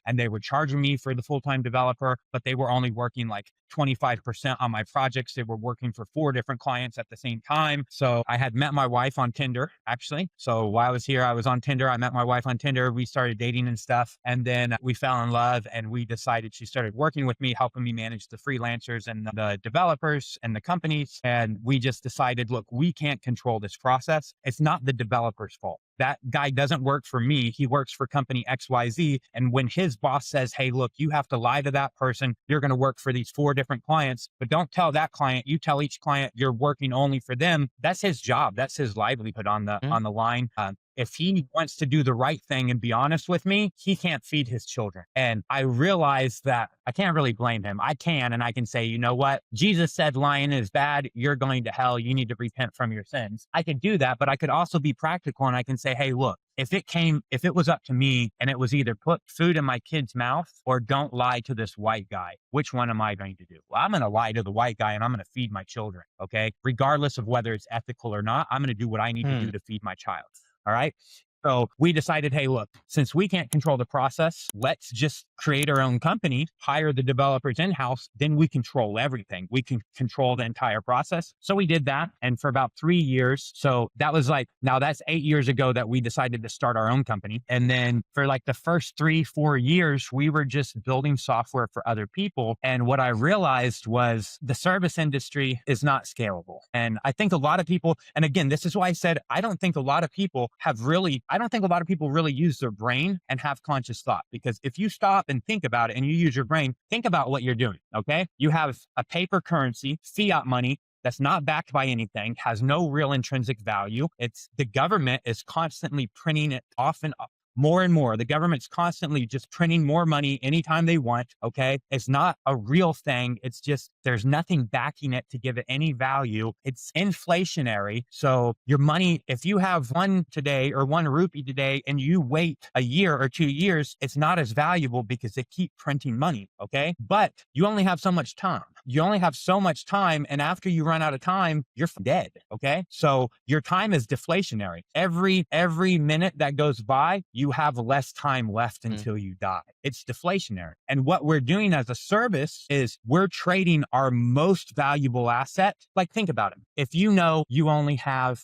and they were charging me for the full-time developer, but they were only working like 25% on my projects. They were working for 4 different clients at the same time. So I had met my wife on Tinder, actually. So while I was here, I was on Tinder. I met my wife on Tinder. We started dating and stuff. And then we fell in love, and we decided, she started working with me, helping me manage the freelancers and the developers and the companies. And we just decided, look, we can't control this process. It's not the developer's fault. That guy doesn't work for me. He works for company XYZ. And when his boss says, hey, look, you have to lie to that person. You're going to work for these 4 different clients, but don't tell that client. You tell each client you're working only for them. That's his job. That's his livelihood on the line. If he wants to do the right thing and be honest with me, he can't feed his children. And I realized that I can't really blame him. I can, and I can say, you know what? Jesus said lying is bad. You're going to hell. You need to repent from your sins. I could do that, but I could also be practical, and I can say, hey, look, if it was up to me and it was either put food in my kid's mouth or don't lie to this white guy, which one am I going to do? Well, I'm going to lie to the white guy and I'm going to feed my children. Okay. Regardless of whether it's ethical or not, I'm going to do what I need to do to feed my child. All right. So we decided, hey, look, since we can't control the process, let's just create our own company, hire the developers in-house, then we control everything. We can control the entire process. So we did that. And for about 3 years, so that was now that's 8 years ago that we decided to start our own company. And then for like the first 3-4 years, we were just building software for other people. And what I realized was the service industry is not scalable. And I think a lot of people, and again, this is why I said, I don't think a lot of people really use their brain and have conscious thought. Because if you stop and think about it and you use your brain, think about what you're doing. Okay. You have a paper currency, fiat money, that's not backed by anything, has no real intrinsic value. The government is constantly printing it more and more. The government's constantly just printing more money anytime they want. Okay. It's not a real thing. It's just, there's nothing backing it to give it any value. It's inflationary. So your money, if you have one today or one rupee today and you wait a year or 2 years, it's not as valuable because they keep printing money. Okay. But you only have so much time. You only have so much time. And after you run out of time, you're dead. Okay. So your time is deflationary. Every minute that goes by, you have less time left until you die. It's deflationary. And what we're doing as a service is we're trading our most valuable asset. Like, think about it. If you know you only have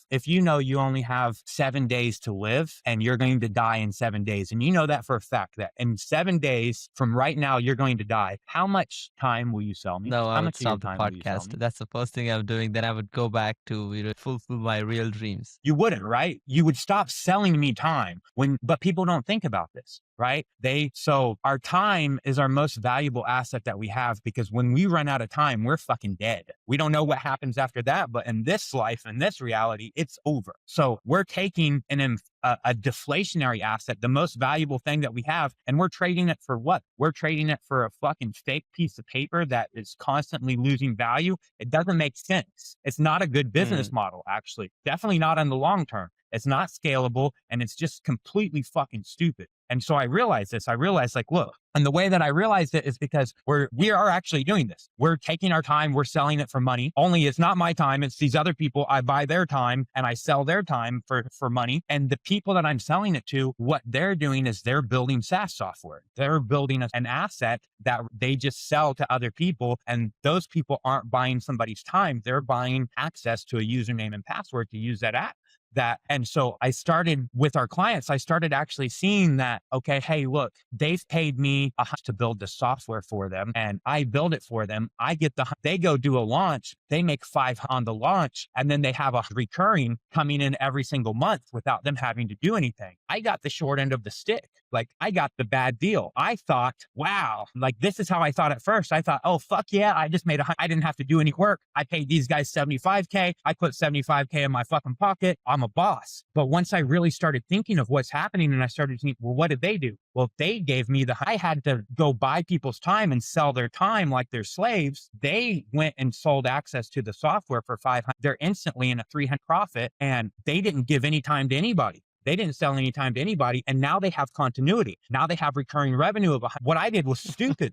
7 days to live and you're going to die in 7 days, and you know that for a fact that in 7 days from right now, you're going to die, how much time will you sell me? No, I How would much of your stop the time will you sell podcast. me? That's the first thing I'm doing. Then I would go back to, fulfill my real dreams. You wouldn't, right? You would stop selling me time but people don't think about this, right? So our time is our most valuable asset that we have, because when we run out of time, we're fucking dead. We don't know what happens after that, but in this life, in this reality, it's over. So we're taking a deflationary asset, the most valuable thing that we have, and we're trading it for what? We're trading it for a fucking fake piece of paper that is constantly losing value. It doesn't make sense. It's not a good business model, actually. Definitely not in the long term. It's not scalable, and it's just completely fucking stupid. And so I realized this. I realized, like, look, and the way that I realized it is because we are actually doing this. We're taking our time, we're selling it for money. Only it's not my time, it's these other people. I buy their time and I sell their time for money. And the people that I'm selling it to, what they're doing is they're building SaaS software. They're building an asset that they just sell to other people. And those people aren't buying somebody's time. They're buying access to a username and password to use that app. And so I started with our clients, I started actually seeing that, okay, hey, look, they've paid me to build the software for them, and I build it for them. They go do a launch, they make 5 on the launch, and then they have a recurring coming in every single month without them having to do anything. I got the short end of the stick. Like, I got the bad deal. I thought, wow, like, this is how I thought at first. I thought, oh, fuck yeah, I just made I didn't have to do any work. I paid these guys $75K. I put $75K in my fucking pocket. I'm a boss. But once I really started thinking of what's happening, and I started thinking, well, what did they do? Well, they gave me I had to go buy people's time and sell their time like they're slaves. They went and sold access to the software for 500. They're instantly in a 300 profit, and they didn't give any time to anybody. They didn't sell any time to anybody. And now they have continuity. Now they have recurring revenue of what I did was stupid.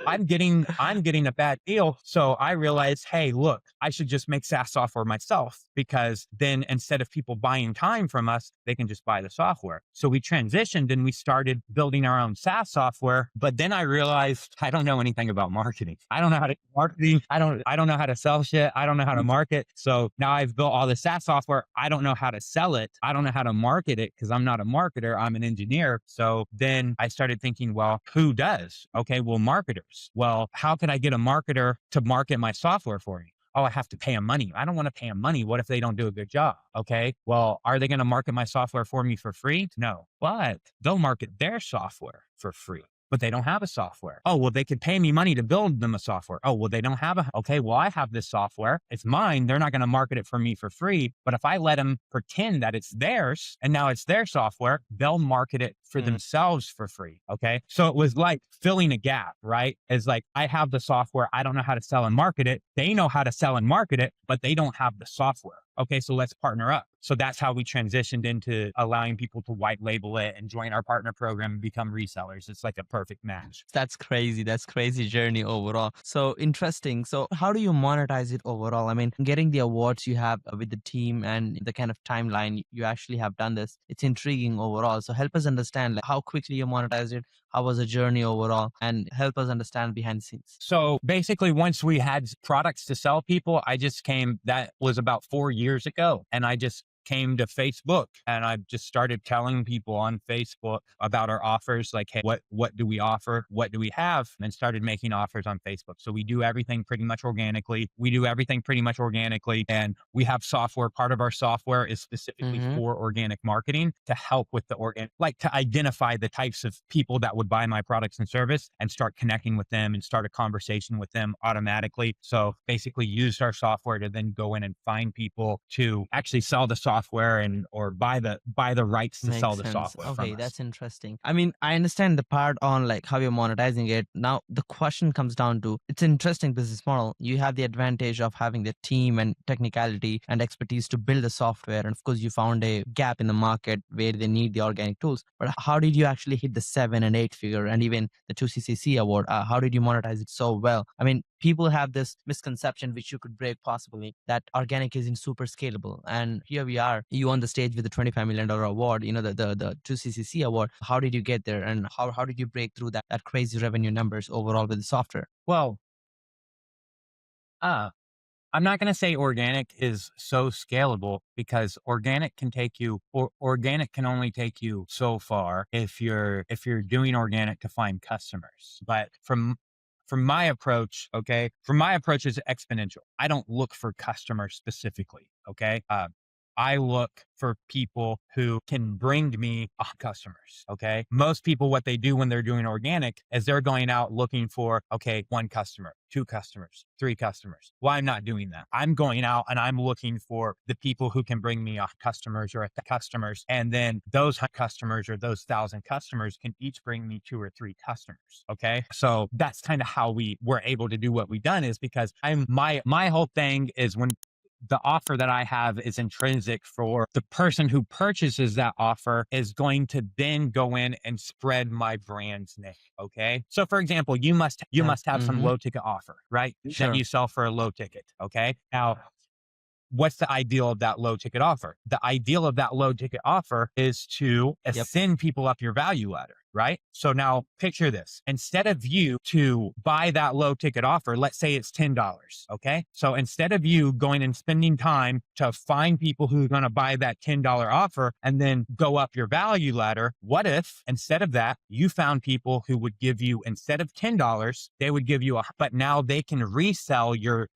I'm getting a bad deal. So I realized, hey, look, I should just make SaaS software myself, because then instead of people buying time from us, they can just buy the software. So we transitioned and we started building our own SaaS software. But then I realized I don't know anything about marketing. I don't know how to marketing. I don't know how to sell shit. I don't know how to market. So now I've built all the SaaS software. I don't know how to sell it. I don't know how to market it because I'm not a marketer. I'm an engineer. So then I started thinking, well, who does? Okay, well, marketers. Well, how can I get a marketer to market my software for me? Oh, I have to pay them money. I don't want to pay them money. What if they don't do a good job? Okay, well, are they going to market my software for me for free? No, but they'll market their software for free. But they don't have a software. Oh, well, they could pay me money to build them a software. Oh, well, they don't have okay, well, I have this software. It's mine. They're not going to market it for me for free. But if I let them pretend that it's theirs and now it's their software, they'll market it for themselves for free. Okay. So it was like filling a gap, right? It's like, I have the software. I don't know how to sell and market it. They know how to sell and market it, but they don't have the software. Okay, so let's partner up. So that's how we transitioned into allowing people to white label it and join our partner program and become resellers. It's like a perfect match. That's crazy. That's crazy journey overall. So interesting. So how do you monetize it overall? I mean, getting the awards you have with the team and the kind of timeline you actually have done this, it's intriguing overall. So help us understand, like, how quickly you monetize it. How was the journey overall? And help us understand behind the scenes. So basically, once we had products to sell people, that was about 4 years ago. And I just came to Facebook and I just started telling people on Facebook about our offers. Like, hey, what do we offer? What do we have? And started making offers on Facebook. So we do everything pretty much organically. And we have software. Part of our software is specifically for organic marketing to help with to identify the types of people that would buy my products and service and start connecting with them and start a conversation with them automatically. So basically use our software to then go in and find people to actually sell the software software and or buy the rights to sell Makes the sense. software from Okay, us. that's interesting. I mean, I understand the part on like how you're monetizing it. Now, the question comes down to it's an interesting business model. You have the advantage of having the team and technicality and expertise to build the software. And of course, you found a gap in the market where they need the organic tools. But how did you actually hit the 7 and 8 figure and even the 2CCC award? How did you monetize it so well? I mean, people have this misconception which you could break possibly that organic isn't super scalable, and here we are, you on the stage with the $25 million award, the 2CCC award. How did you get there, and how did you break through that crazy revenue numbers overall with the software? Well, uh, I'm not going to say organic is so scalable because organic can only take you so far if you're doing organic to find customers. But from my approach, okay, from my approach is exponential. I don't look for customers specifically. Okay. I look for people who can bring me customers. Okay. Most people, what they do when they're doing organic is they're going out looking for, okay, one customer, two customers, three customers. Well, I'm not doing that. I'm going out and I'm looking for the people who can bring me customers or customers. And then those customers or those 1,000 customers can each bring me two or three customers. Okay. So that's kind of how we were able to do what we've done, is because my whole thing is when the offer that I have is intrinsic for the person who purchases that offer is going to then go in and spread my brand's name. Okay. So for example, you Yeah. must have some Mm-hmm. low ticket offer, right? That Sure. you sell for a low ticket. Okay. Now, what's the ideal of that low ticket offer? The ideal of that low ticket offer is to Yep. ascend people up your value ladder, right? So now picture this. Instead of you to buy that low ticket offer, let's say it's $10. Okay. So instead of you going and spending time to find people who are going to buy that $10 offer and then go up your value ladder, what if instead of that, you found people who would give you, instead of $10, they would give you but now they can resell your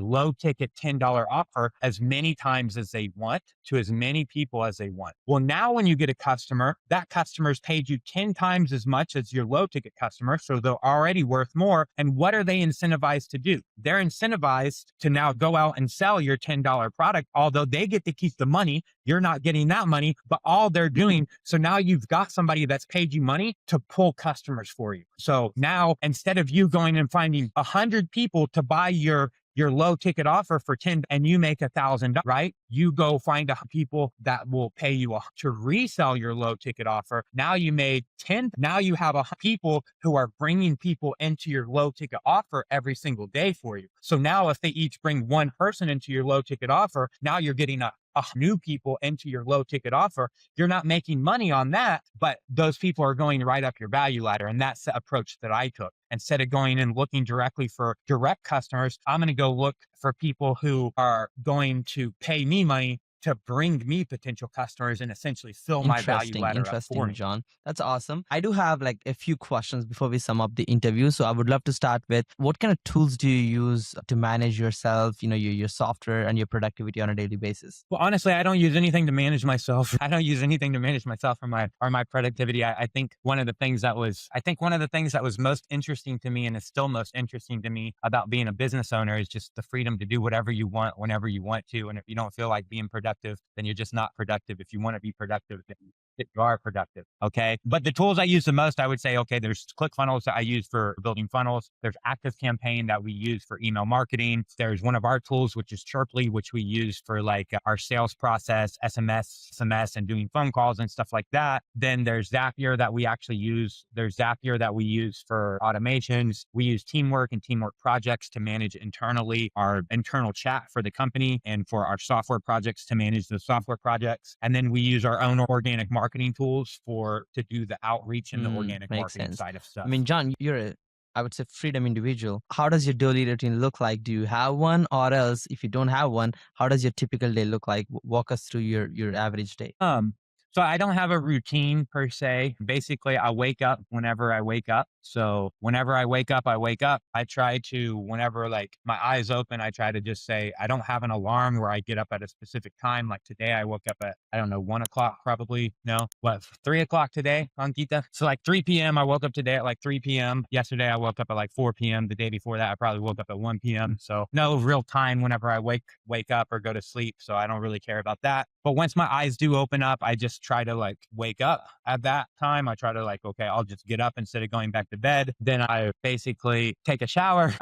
low ticket $10 offer as many times as they want to as many people as they want. Well, now when you get a customer, that customer's paid you 10 times as much as your low ticket customer. So they're already worth more. And what are they incentivized to do? They're incentivized to now go out and sell your $10 product, although they get to keep the money. You're not getting that money, but all they're doing. So now you've got somebody that's paid you money to pull customers for you. So now instead of you going and finding 100 people to buy your low ticket offer for 10 and you make $1,000, right? You go find people that will pay you to resell your low ticket offer. Now you made 10. Now you have people who are bringing people into your low ticket offer every single day for you. So now if they each bring one person into your low ticket offer, now you're getting a new people into your low ticket offer. You're not making money on that, but those people are going right up your value ladder. And that's the approach that I took. Instead of going and looking directly for direct customers, I'm going to go look for people who are going to pay me money to bring me potential customers and essentially fill my value Interesting, ladder up for interesting, me. John. That's awesome. I do have like a few questions before we sum up the interview. So I would love to start with what kind of tools do you use to manage yourself, your software and your productivity on a daily basis? Well, honestly, I don't use anything to manage myself. I don't use anything to manage myself or my productivity. I think one of the things that was most interesting to me and is still most interesting to me about being a business owner is just the freedom to do whatever you want whenever you want to. And if you don't feel like being productive, then you're just not productive. If you want to be productive, then you are productive. Okay. But the tools I use the most, I would say, okay, there's ClickFunnels that I use for building funnels. There's ActiveCampaign that we use for email marketing. There's one of our tools, which is Chirply, which we use for like our sales process, SMS, and doing phone calls and stuff like that. Then there's Zapier that we actually use. There's Zapier that we use for automations. We use Teamwork and Teamwork projects to manage internally our internal chat for the company and for our software projects to manage the software projects. And then we use our own organic marketing tools to do the outreach and the organic Makes marketing sense. side of I stuff. mean, John, you're I would say freedom individual. How does your daily routine look like? Do you have one, or else if you don't have one, how does your typical day look like? Walk us through your average day. So I don't have a routine per se. Basically, I wake up whenever I wake up. So whenever I wake up, I wake up. I try to, whenever like my eyes open, I try to just say, I don't have an alarm where I get up at a specific time. Like today, I woke up at, I don't know, 1 o'clock probably. No, what, 3 o'clock today on Gita? So like 3 p.m. I woke up today at like 3 p.m. Yesterday, I woke up at like 4 p.m. The day before that, I probably woke up at 1 p.m. So no real time whenever I wake up or go to sleep. So I don't really care about that. But once my eyes do open up, I just try to like wake up at that time. I try to like, okay, I'll just get up instead of going back to bed. Then I basically take a shower.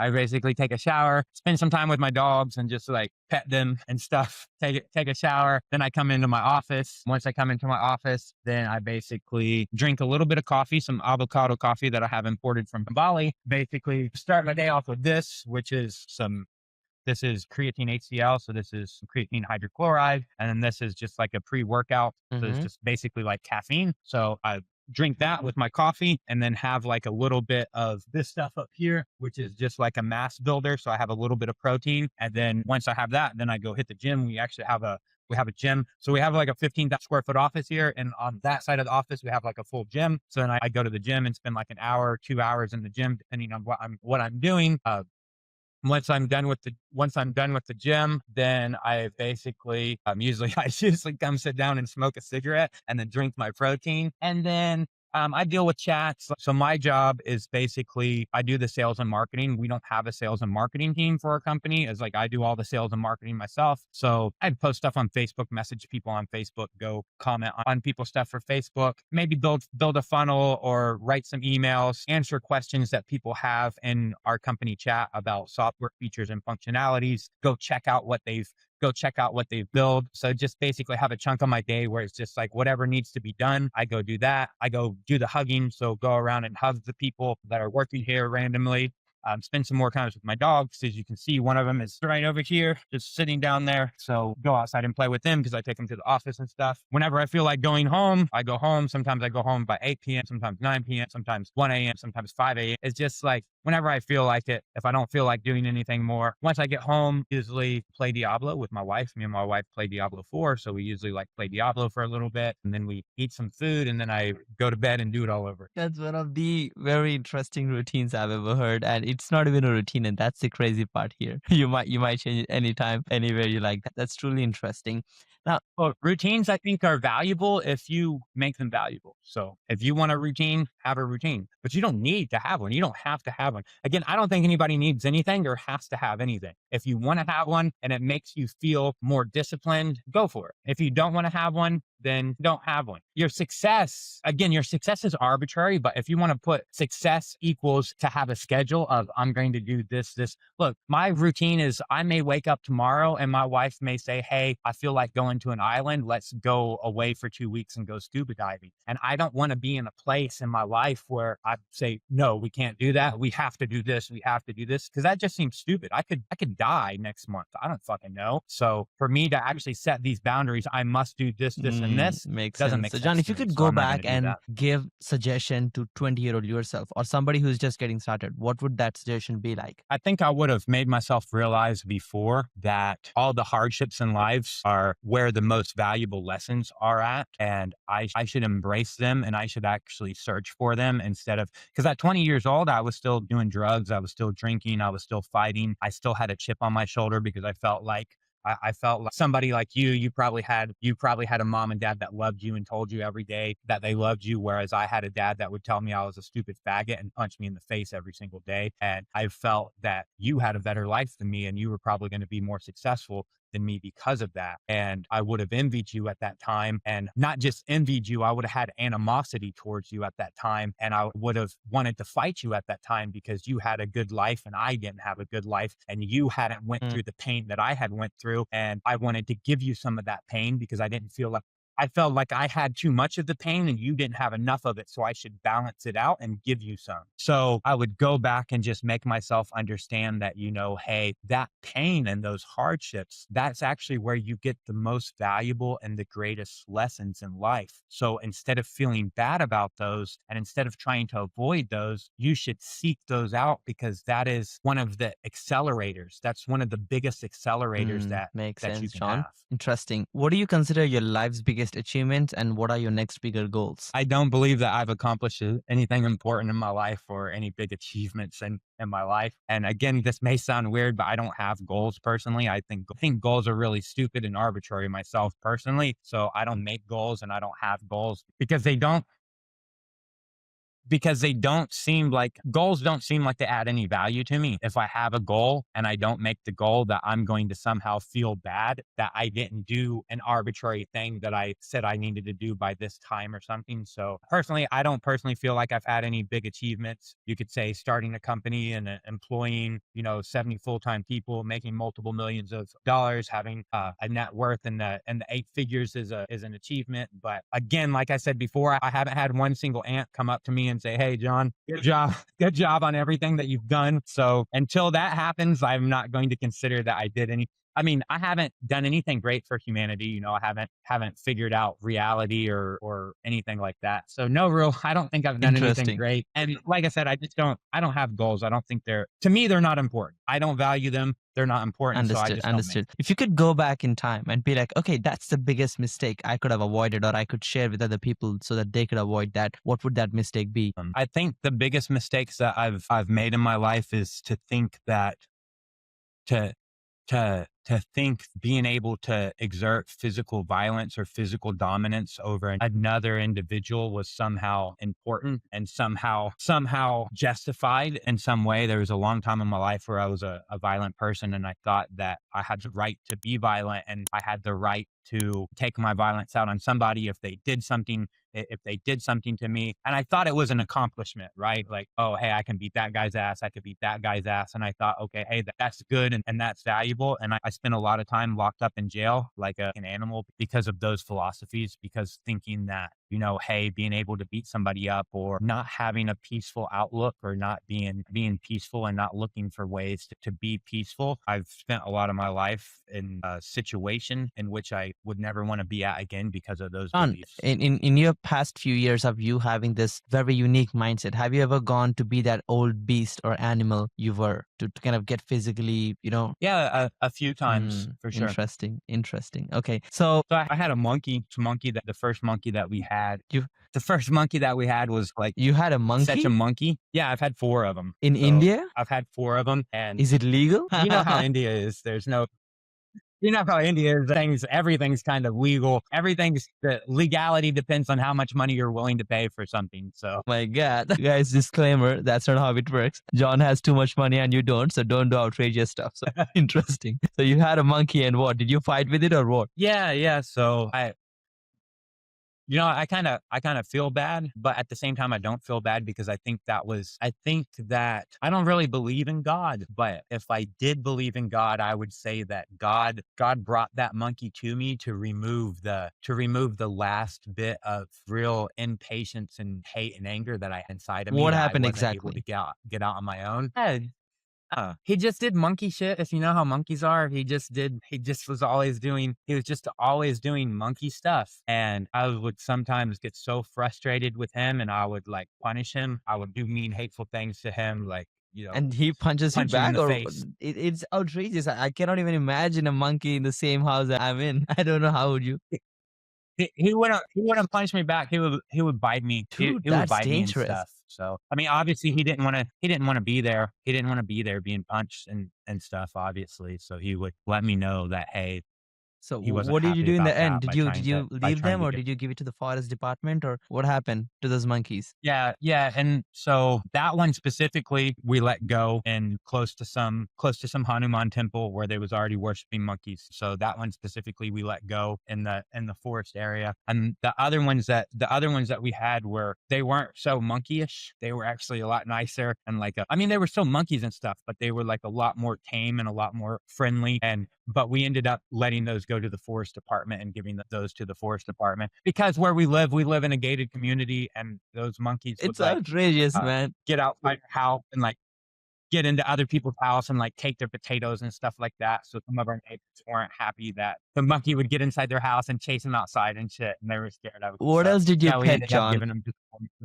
Spend some time with my dogs and just like pet them and stuff. Take a shower. Then I come into my office. Once I come into my office, then I basically drink a little bit of coffee, some avocado coffee that I have imported from Bali. Basically start my day off with this, which is this is creatine HCl. So this is some creatine hydrochloride. And then this is just like a pre-workout. So it's Mm-hmm. just basically like caffeine. So I drink that with my coffee and then have like a little bit of this stuff up here, which is just like a mass builder. So I have a little bit of protein. And then once I have that, then I go hit the gym. We have a gym. So we have like a 15,000 square foot office here. And on that side of the office, we have like a full gym. So then I go to the gym and spend like an hour, 2 hours in the gym, depending on what I'm doing. Once I'm done with the gym, then I basically I usually come sit down and smoke a cigarette and then drink my protein. And then I deal with chats. So my job is basically I do the sales and marketing. We don't have a sales and marketing team for our company. It's like I do all the sales and marketing myself. So I post stuff on Facebook, message people on Facebook, go comment on people's stuff for Facebook, maybe build a funnel or write some emails, answer questions that people have in our company chat about software features and functionalities. Go check out what they've built. So just basically have a chunk of my day where it's just like whatever needs to be done. I go do that. I go do the hugging. So go around and hug the people that are working here randomly. Spend some more time with my dogs. As you can see, one of them is right over here, just sitting down there. So go outside and play with them because I take them to the office and stuff. Whenever I feel like going home, I go home. Sometimes I go home by 8 p.m., sometimes 9 p.m., sometimes 1 a.m., sometimes 5 a.m. It's just like whenever I feel like it. If I don't feel like doing anything more, once I get home, usually play Diablo with my wife. Me and my wife play Diablo 4. So we usually like play Diablo for a little bit and then we eat some food and then I go to bed and do it all over. That's one of the very interesting routines I've ever heard, and it's not even a routine, and that's the crazy part here. You might change it anytime, anywhere you like. That's truly interesting. Now, Well, routines I think are valuable if you make them valuable. So if you want a routine, have a routine, but you don't need to have one. You don't have to have one. Again, I don't think anybody needs anything or has to have anything. If you want to have one and it makes you feel more disciplined, go for it. If you don't want to have one, then don't have one. Your success is arbitrary, but if you want to put success equals to have a schedule of I'm going to do this, look, my routine is I may wake up tomorrow and my wife may say, hey, I feel like going to an island. Let's go away for 2 weeks and go scuba diving. And I don't want to be in a place in my life where I say, no, we can't do that. We have to do this. We have to do this. Cause that just seems stupid. I could die next month. I don't fucking know. So for me to actually set these boundaries, I must do this, and this makes doesn't sense. make So, sense John, if to you me. could So go I'm not going back to do and that. give suggestion to 20-year-old yourself or somebody who's just getting started, what would that suggestion be like? I think I would have made myself realize before that all the hardships in lives are where the most valuable lessons are at. And I should embrace them and I should actually search for them instead of, because at 20 years old, I was still doing drugs. I was still drinking. I was still fighting. I still had a chip on my shoulder because I felt like somebody like you probably had a mom and dad that loved you and told you every day that they loved you. Whereas I had a dad that would tell me I was a stupid faggot and punch me in the face every single day. And I felt that you had a better life than me and you were probably going to be more successful than me because of that. And I would have envied you at that time, and not just envied you, I would have had animosity towards you at that time. And I would have wanted to fight you at that time because you had a good life and I didn't have a good life and you hadn't went Mm, through the pain that I had went through. And I wanted to give you some of that pain because I felt like I had too much of the pain and you didn't have enough of it. So I should balance it out and give you some. So I would go back and just make myself understand that, hey, that pain and those hardships, that's actually where you get the most valuable and the greatest lessons in life. So instead of feeling bad about those and instead of trying to avoid those, you should seek those out because that is one of the accelerators. That's one of the biggest accelerators that makes you sense, can John. have. Interesting. What do you consider your life's biggest biggest achievements and what are your next bigger goals? I don't believe that I've accomplished anything important in my life or any big achievements in my life. And again, this may sound weird, but I don't have goals personally. I think goals are really stupid and arbitrary myself personally. So I don't make goals and I don't have goals because they don't seem like goals don't seem like they add any value to me. If I have a goal and I don't make the goal, that I'm going to somehow feel bad that I didn't do an arbitrary thing that I said I needed to do by this time or something. So personally, I don't personally feel like I've had any big achievements. You could say starting a company and employing, 70 full-time people, making multiple millions of dollars, having a net worth in the eight figures is an achievement. But again, like I said before, I haven't had one single ant come up to me and say, "Hey, John, good job on everything that you've done." So until that happens, I'm not going to consider that I did any. I mean, I haven't done anything great for humanity. I haven't figured out reality or anything like that. So no real. I don't think I've done anything Interesting. great. And like I said, I just don't. I don't have goals. I don't think to me they're not important. I don't value them. They're not important. So I Understood. just don't make Understood. If you could go back in time and be like, okay, that's the biggest mistake I could have avoided, or I could share with other people so that they could avoid that, what would that mistake be? I think the biggest mistakes that I've made in my life is to think that to to think being able to exert physical violence or physical dominance over another individual was somehow important and somehow justified in some way. There was a long time in my life where I was a violent person, and I thought that I had the right to be violent and I had the right to take my violence out on somebody if they did something to me. And I thought it was an accomplishment, right? Like, oh, hey, I can beat that guy's ass. I could beat that guy's ass. And I thought, okay, hey, that's good and that's valuable. And I spent a lot of time locked up in jail like an animal because of those philosophies, because thinking that, hey, being able to beat somebody up or not having a peaceful outlook or not being peaceful and not looking for ways to be peaceful. I've spent a lot of my life in a situation in which I would never want to be at again because of those John, beliefs. in your past few years of you having this very unique mindset, have you ever gone to be that old beast or animal you were to kind of get physically, Yeah, a few times for sure. interesting, interesting. Okay. So So I had a monkey that the first monkey that we had. you The first monkey that we had was like you had a such a monkey monkey. Yeah, I've had four of them. in So India? I've had four of them, and Is it legal? you know how India is. You know how India is. Everything's kind of legal. The legality depends on how much money you're willing to pay for something. So My God. Guys, disclaimer, that's not how it works. John has too much money and you don't, so don't do outrageous stuff. So interesting. So you had a monkey and what? Did you fight with it or what? yeah. So I kind of feel bad, but at the same time, I don't feel bad because I think that I don't really believe in God. But if I did believe in God, I would say that God brought that monkey to me to remove the last bit of real impatience and hate and anger that I had inside of me What that I happened wasn't able to exactly? get out on my own. He just did monkey shit. If you know how monkeys are, he was just always doing monkey stuff. And I would sometimes get so frustrated with him and I would like punish him. I would do mean, hateful things to him, like, And he punches you punch him in back, the or face. it's outrageous. I cannot even imagine a monkey in the same house that I'm in. I don't know how would you. He wouldn't punch me back. He would bite me. Dude, He would that's bite me and dangerous. stuff. So I mean, obviously he didn't want to be there. He didn't want to be there being punched and stuff, obviously. So he would let me know that, hey, So he wasn't what did you happy do in the about end? that Did you by leave trying them to or get. did you give it to the forest department or what happened to those monkeys? Yeah, and so that one specifically, we let go and close to some Hanuman temple where they was already worshiping monkeys. So that one specifically, we let go in the forest area. And the other ones that we had they weren't so monkeyish. They were actually a lot nicer and I mean, they were still monkeys and stuff, but they were like a lot more tame and a lot more friendly. But we ended up letting those go to the forest department and giving those to the forest department because where we live in a gated community, and those monkeys would It's outrageous, man. get outside your house and get into other people's house and take their potatoes and stuff like that. So some of our neighbors weren't happy that the monkey would get inside their house and chase them outside and shit, and they were scared of it. What So else did you yeah, we pet, ended up John? giving them to.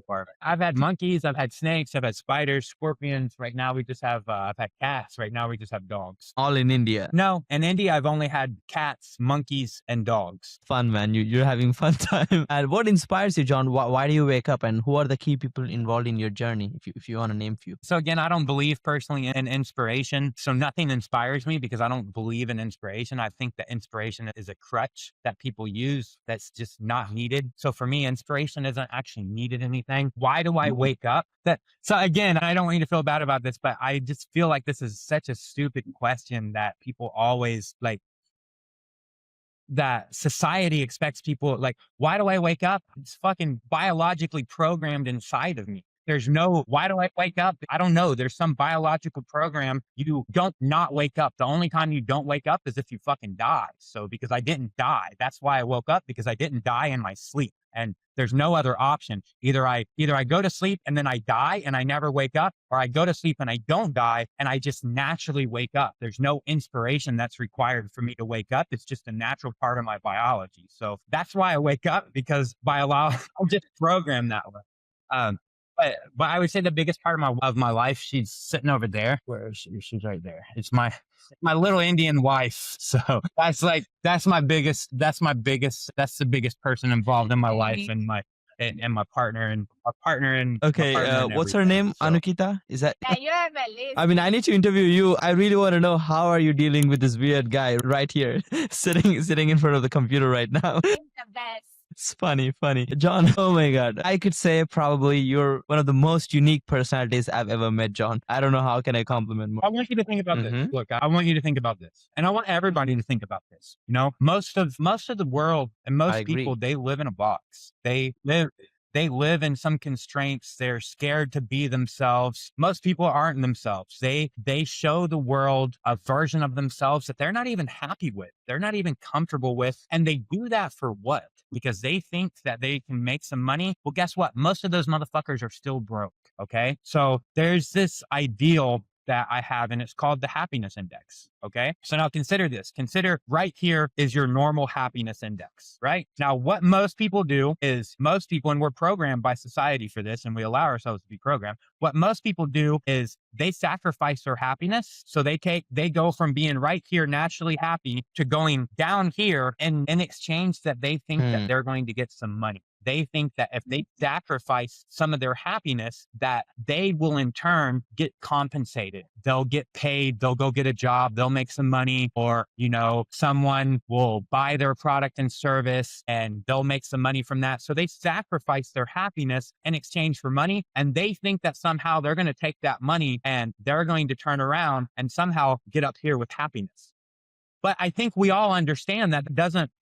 part. I've had monkeys, I've had snakes, I've had spiders, scorpions. Right now we just have, I've had cats. Right now we just have dogs. All in India. No, in India, I've only had cats, monkeys, and dogs. Fun, man. You're having fun time. And what inspires you, John? Why do you wake up, and who are the key people involved in your journey, if you want to name few? So again, I don't believe personally in inspiration. So nothing inspires me because I don't believe in inspiration. I think that inspiration is a crutch that people use that's just not needed. So for me, inspiration isn't actually needed anything. Why do I wake up? So again, I don't want you to feel bad about this, but I just feel like this is such a stupid question that people always like, that society expects people like, why do I wake up? It's fucking biologically programmed inside of me. There's no, why do I wake up? I don't know. There's some biological program. You don't not wake up. The only time you don't wake up is if you fucking die. So because I didn't die, that's why I woke up, because I didn't die in my sleep. And there's no other option. Either I go to sleep and then I die and I never wake up, or I go to sleep and I don't die and I just naturally wake up. There's no inspiration that's required for me to wake up. It's just a natural part of my biology. So that's why I wake up, because biology, I'm just programmed that way. But I would say the biggest part of my life, she's sitting over there. Where is she? She's right there. It's my little Indian wife. So that's the biggest person involved in my life, and my partner and Okay, what's her name? So, Anukita? Is that? Yeah, you have a list. I mean, I need to interview you. I really want to know, how are you dealing with this weird guy right here, sitting in front of the computer right now? The best. It's funny. John, oh my God. I could say probably you're one of the most unique personalities I've ever met, John. I don't know how can I compliment more. I want you to think about this. Look, I want you to think about this. And I want everybody to think about this. You know, most of the world and most people, they live in a box. They live in some constraints. They're scared to be themselves. Most people aren't themselves. They show the world a version of themselves that they're not even happy with. They're not even comfortable with. And they do that for what? Because they think that they can make some money. Well, guess what? Most of those motherfuckers are still broke. Okay. So there's this ideal that I have, and it's called the happiness index. Okay. So now consider this. Consider right here is your normal happiness index, right? Now, what most people do is and we're programmed by society for this, and we allow ourselves to be programmed. What most people do is they sacrifice their happiness. So they go from being right here naturally happy to going down here, and in exchange that they think that they're going to get some money. They think that if they sacrifice some of their happiness, that they will in turn get compensated. They'll get paid. They'll go get a job. They'll make some money, or, you know, someone will buy their product and service and they'll make some money from that. So they sacrifice their happiness in exchange for money. And they think that somehow they're going to take that money and they're going to turn around and somehow get up here with happiness. But I think we all understand that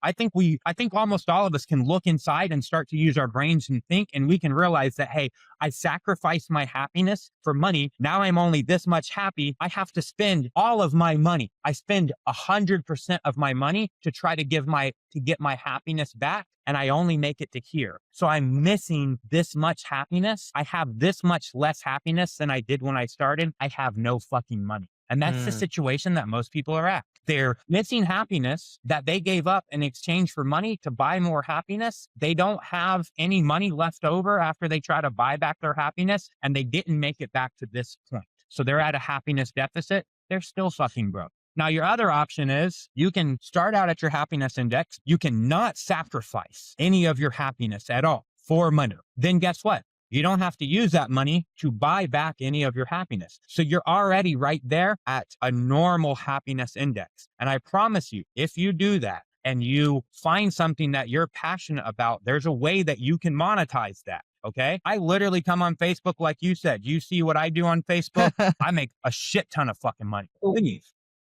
I think almost all of us can look inside and start to use our brains and think, and we can realize that, hey, I sacrificed my happiness for money. Now I'm only this much happy. I have to spend all of my money. I spend 100% of my money to try to get my happiness back. And I only make it to here. So I'm missing this much happiness. I have this much less happiness than I did when I started. I have no fucking money. And that's the situation that most people are at. They're missing happiness that they gave up in exchange for money to buy more happiness. They don't have any money left over after they try to buy back their happiness, and they didn't make it back to this point. So they're at a happiness deficit. They're still fucking broke. Now, your other option is you can start out at your happiness index. You cannot sacrifice any of your happiness at all for money. Then guess what? You don't have to use that money to buy back any of your happiness. So you're already right there at a normal happiness index. And I promise you, if you do that and you find something that you're passionate about, there's a way that you can monetize that. Okay. I literally come on Facebook, like you said. You see what I do on Facebook? I make a shit ton of fucking money.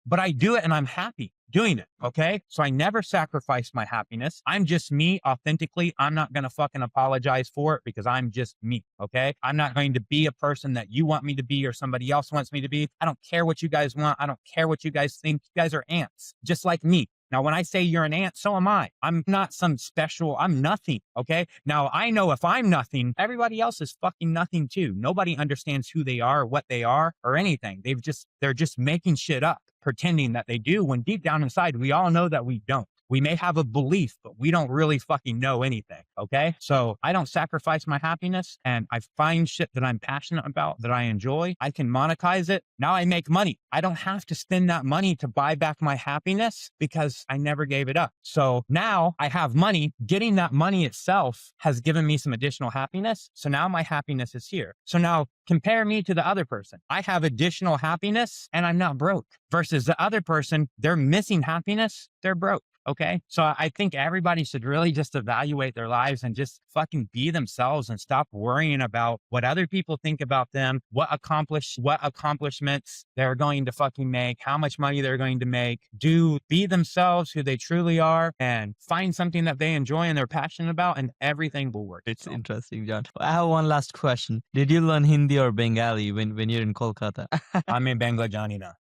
But I do it and I'm happy doing it. Okay. So I never sacrifice my happiness. I'm just me authentically. I'm not going to fucking apologize for it because I'm just me. Okay. I'm not going to be a person that you want me to be or somebody else wants me to be. I don't care what you guys want. I don't care what you guys think. You guys are ants, just like me. Now, when I say you're an ant, so am I. I'm not some special, I'm nothing, okay? Now, I know if I'm nothing, everybody else is fucking nothing too. Nobody understands who they are, what they are, or anything. They're just making shit up, pretending that they do, when deep down inside, we all know that we don't. We may have a belief, but we don't really fucking know anything. Okay. So I don't sacrifice my happiness, and I find shit that I'm passionate about, that I enjoy. I can monetize it. Now I make money. I don't have to spend that money to buy back my happiness because I never gave it up. So now I have money. Getting that money itself has given me some additional happiness. So now my happiness is here. So now compare me to the other person. I have additional happiness and I'm not broke, versus the other person, they're missing happiness. They're broke. Okay. So I think everybody should really just evaluate their lives and just fucking be themselves and stop worrying about what other people think about them, what accomplishments they're going to fucking make, how much money they're going to make. Be themselves, who they truly are, and find something that they enjoy and they're passionate about, and everything will work. It's interesting, John. I have one last question. Did you learn Hindi or Bengali when you're in Kolkata? I'm in Bangladesh now.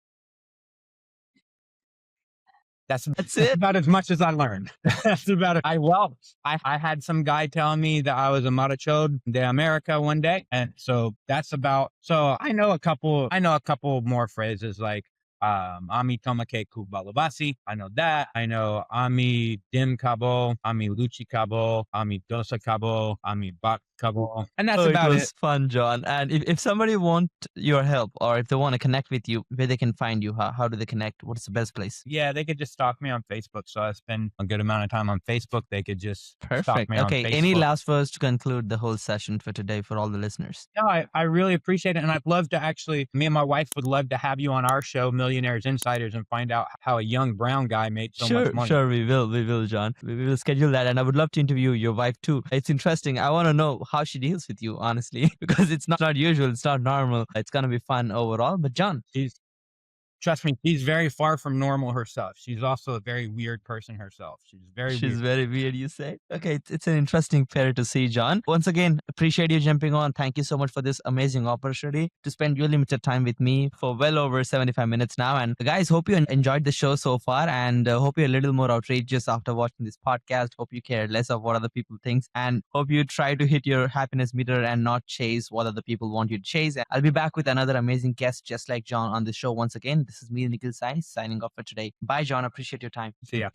That's it. about as much as I learned. That's about it. I had some guy telling me that I was a Marachod de America one day. And so I know a couple more phrases like, Ami Tomake Kubalabasi. I know that. I know Ami Dim Kabo, Ami Luchi Kabo, Ami Dosa Kabo, Ami Bak Kabo. And that's about it. It was fun, John. And if somebody want your help, or if they want to connect with you, where they can find you, how do they connect? What's the best place? Yeah, they could just stalk me on Facebook. So I spend a good amount of time on Facebook. They could just Perfect. stalk me on Facebook. Any last words to conclude the whole session for today for all the listeners? No, I really appreciate it. And I'd love to me and my wife would love to have you on our show, Millionaires Insiders, and find out how a young brown guy made so much money. Sure, we will, John. We will schedule that. And I would love to interview your wife too. It's interesting. I want to know how she deals with you, honestly, because it's not usual. It's not normal. It's going to be fun overall. But John, trust me, she's very far from normal herself. She's also a very weird person herself. She's very weird, you say? Okay, it's an interesting pair to see, John. Once again, appreciate you jumping on. Thank you so much for this amazing opportunity to spend your limited time with me for well over 75 minutes now. And guys, hope you enjoyed the show so far, and hope you're a little more outrageous after watching this podcast. Hope you care less of what other people think, and hope you try to hit your happiness meter and not chase what other people want you to chase. And I'll be back with another amazing guest just like John on the show once again. This is me, Nikhil Sai, signing off for today. Bye, John. Appreciate your time. See ya.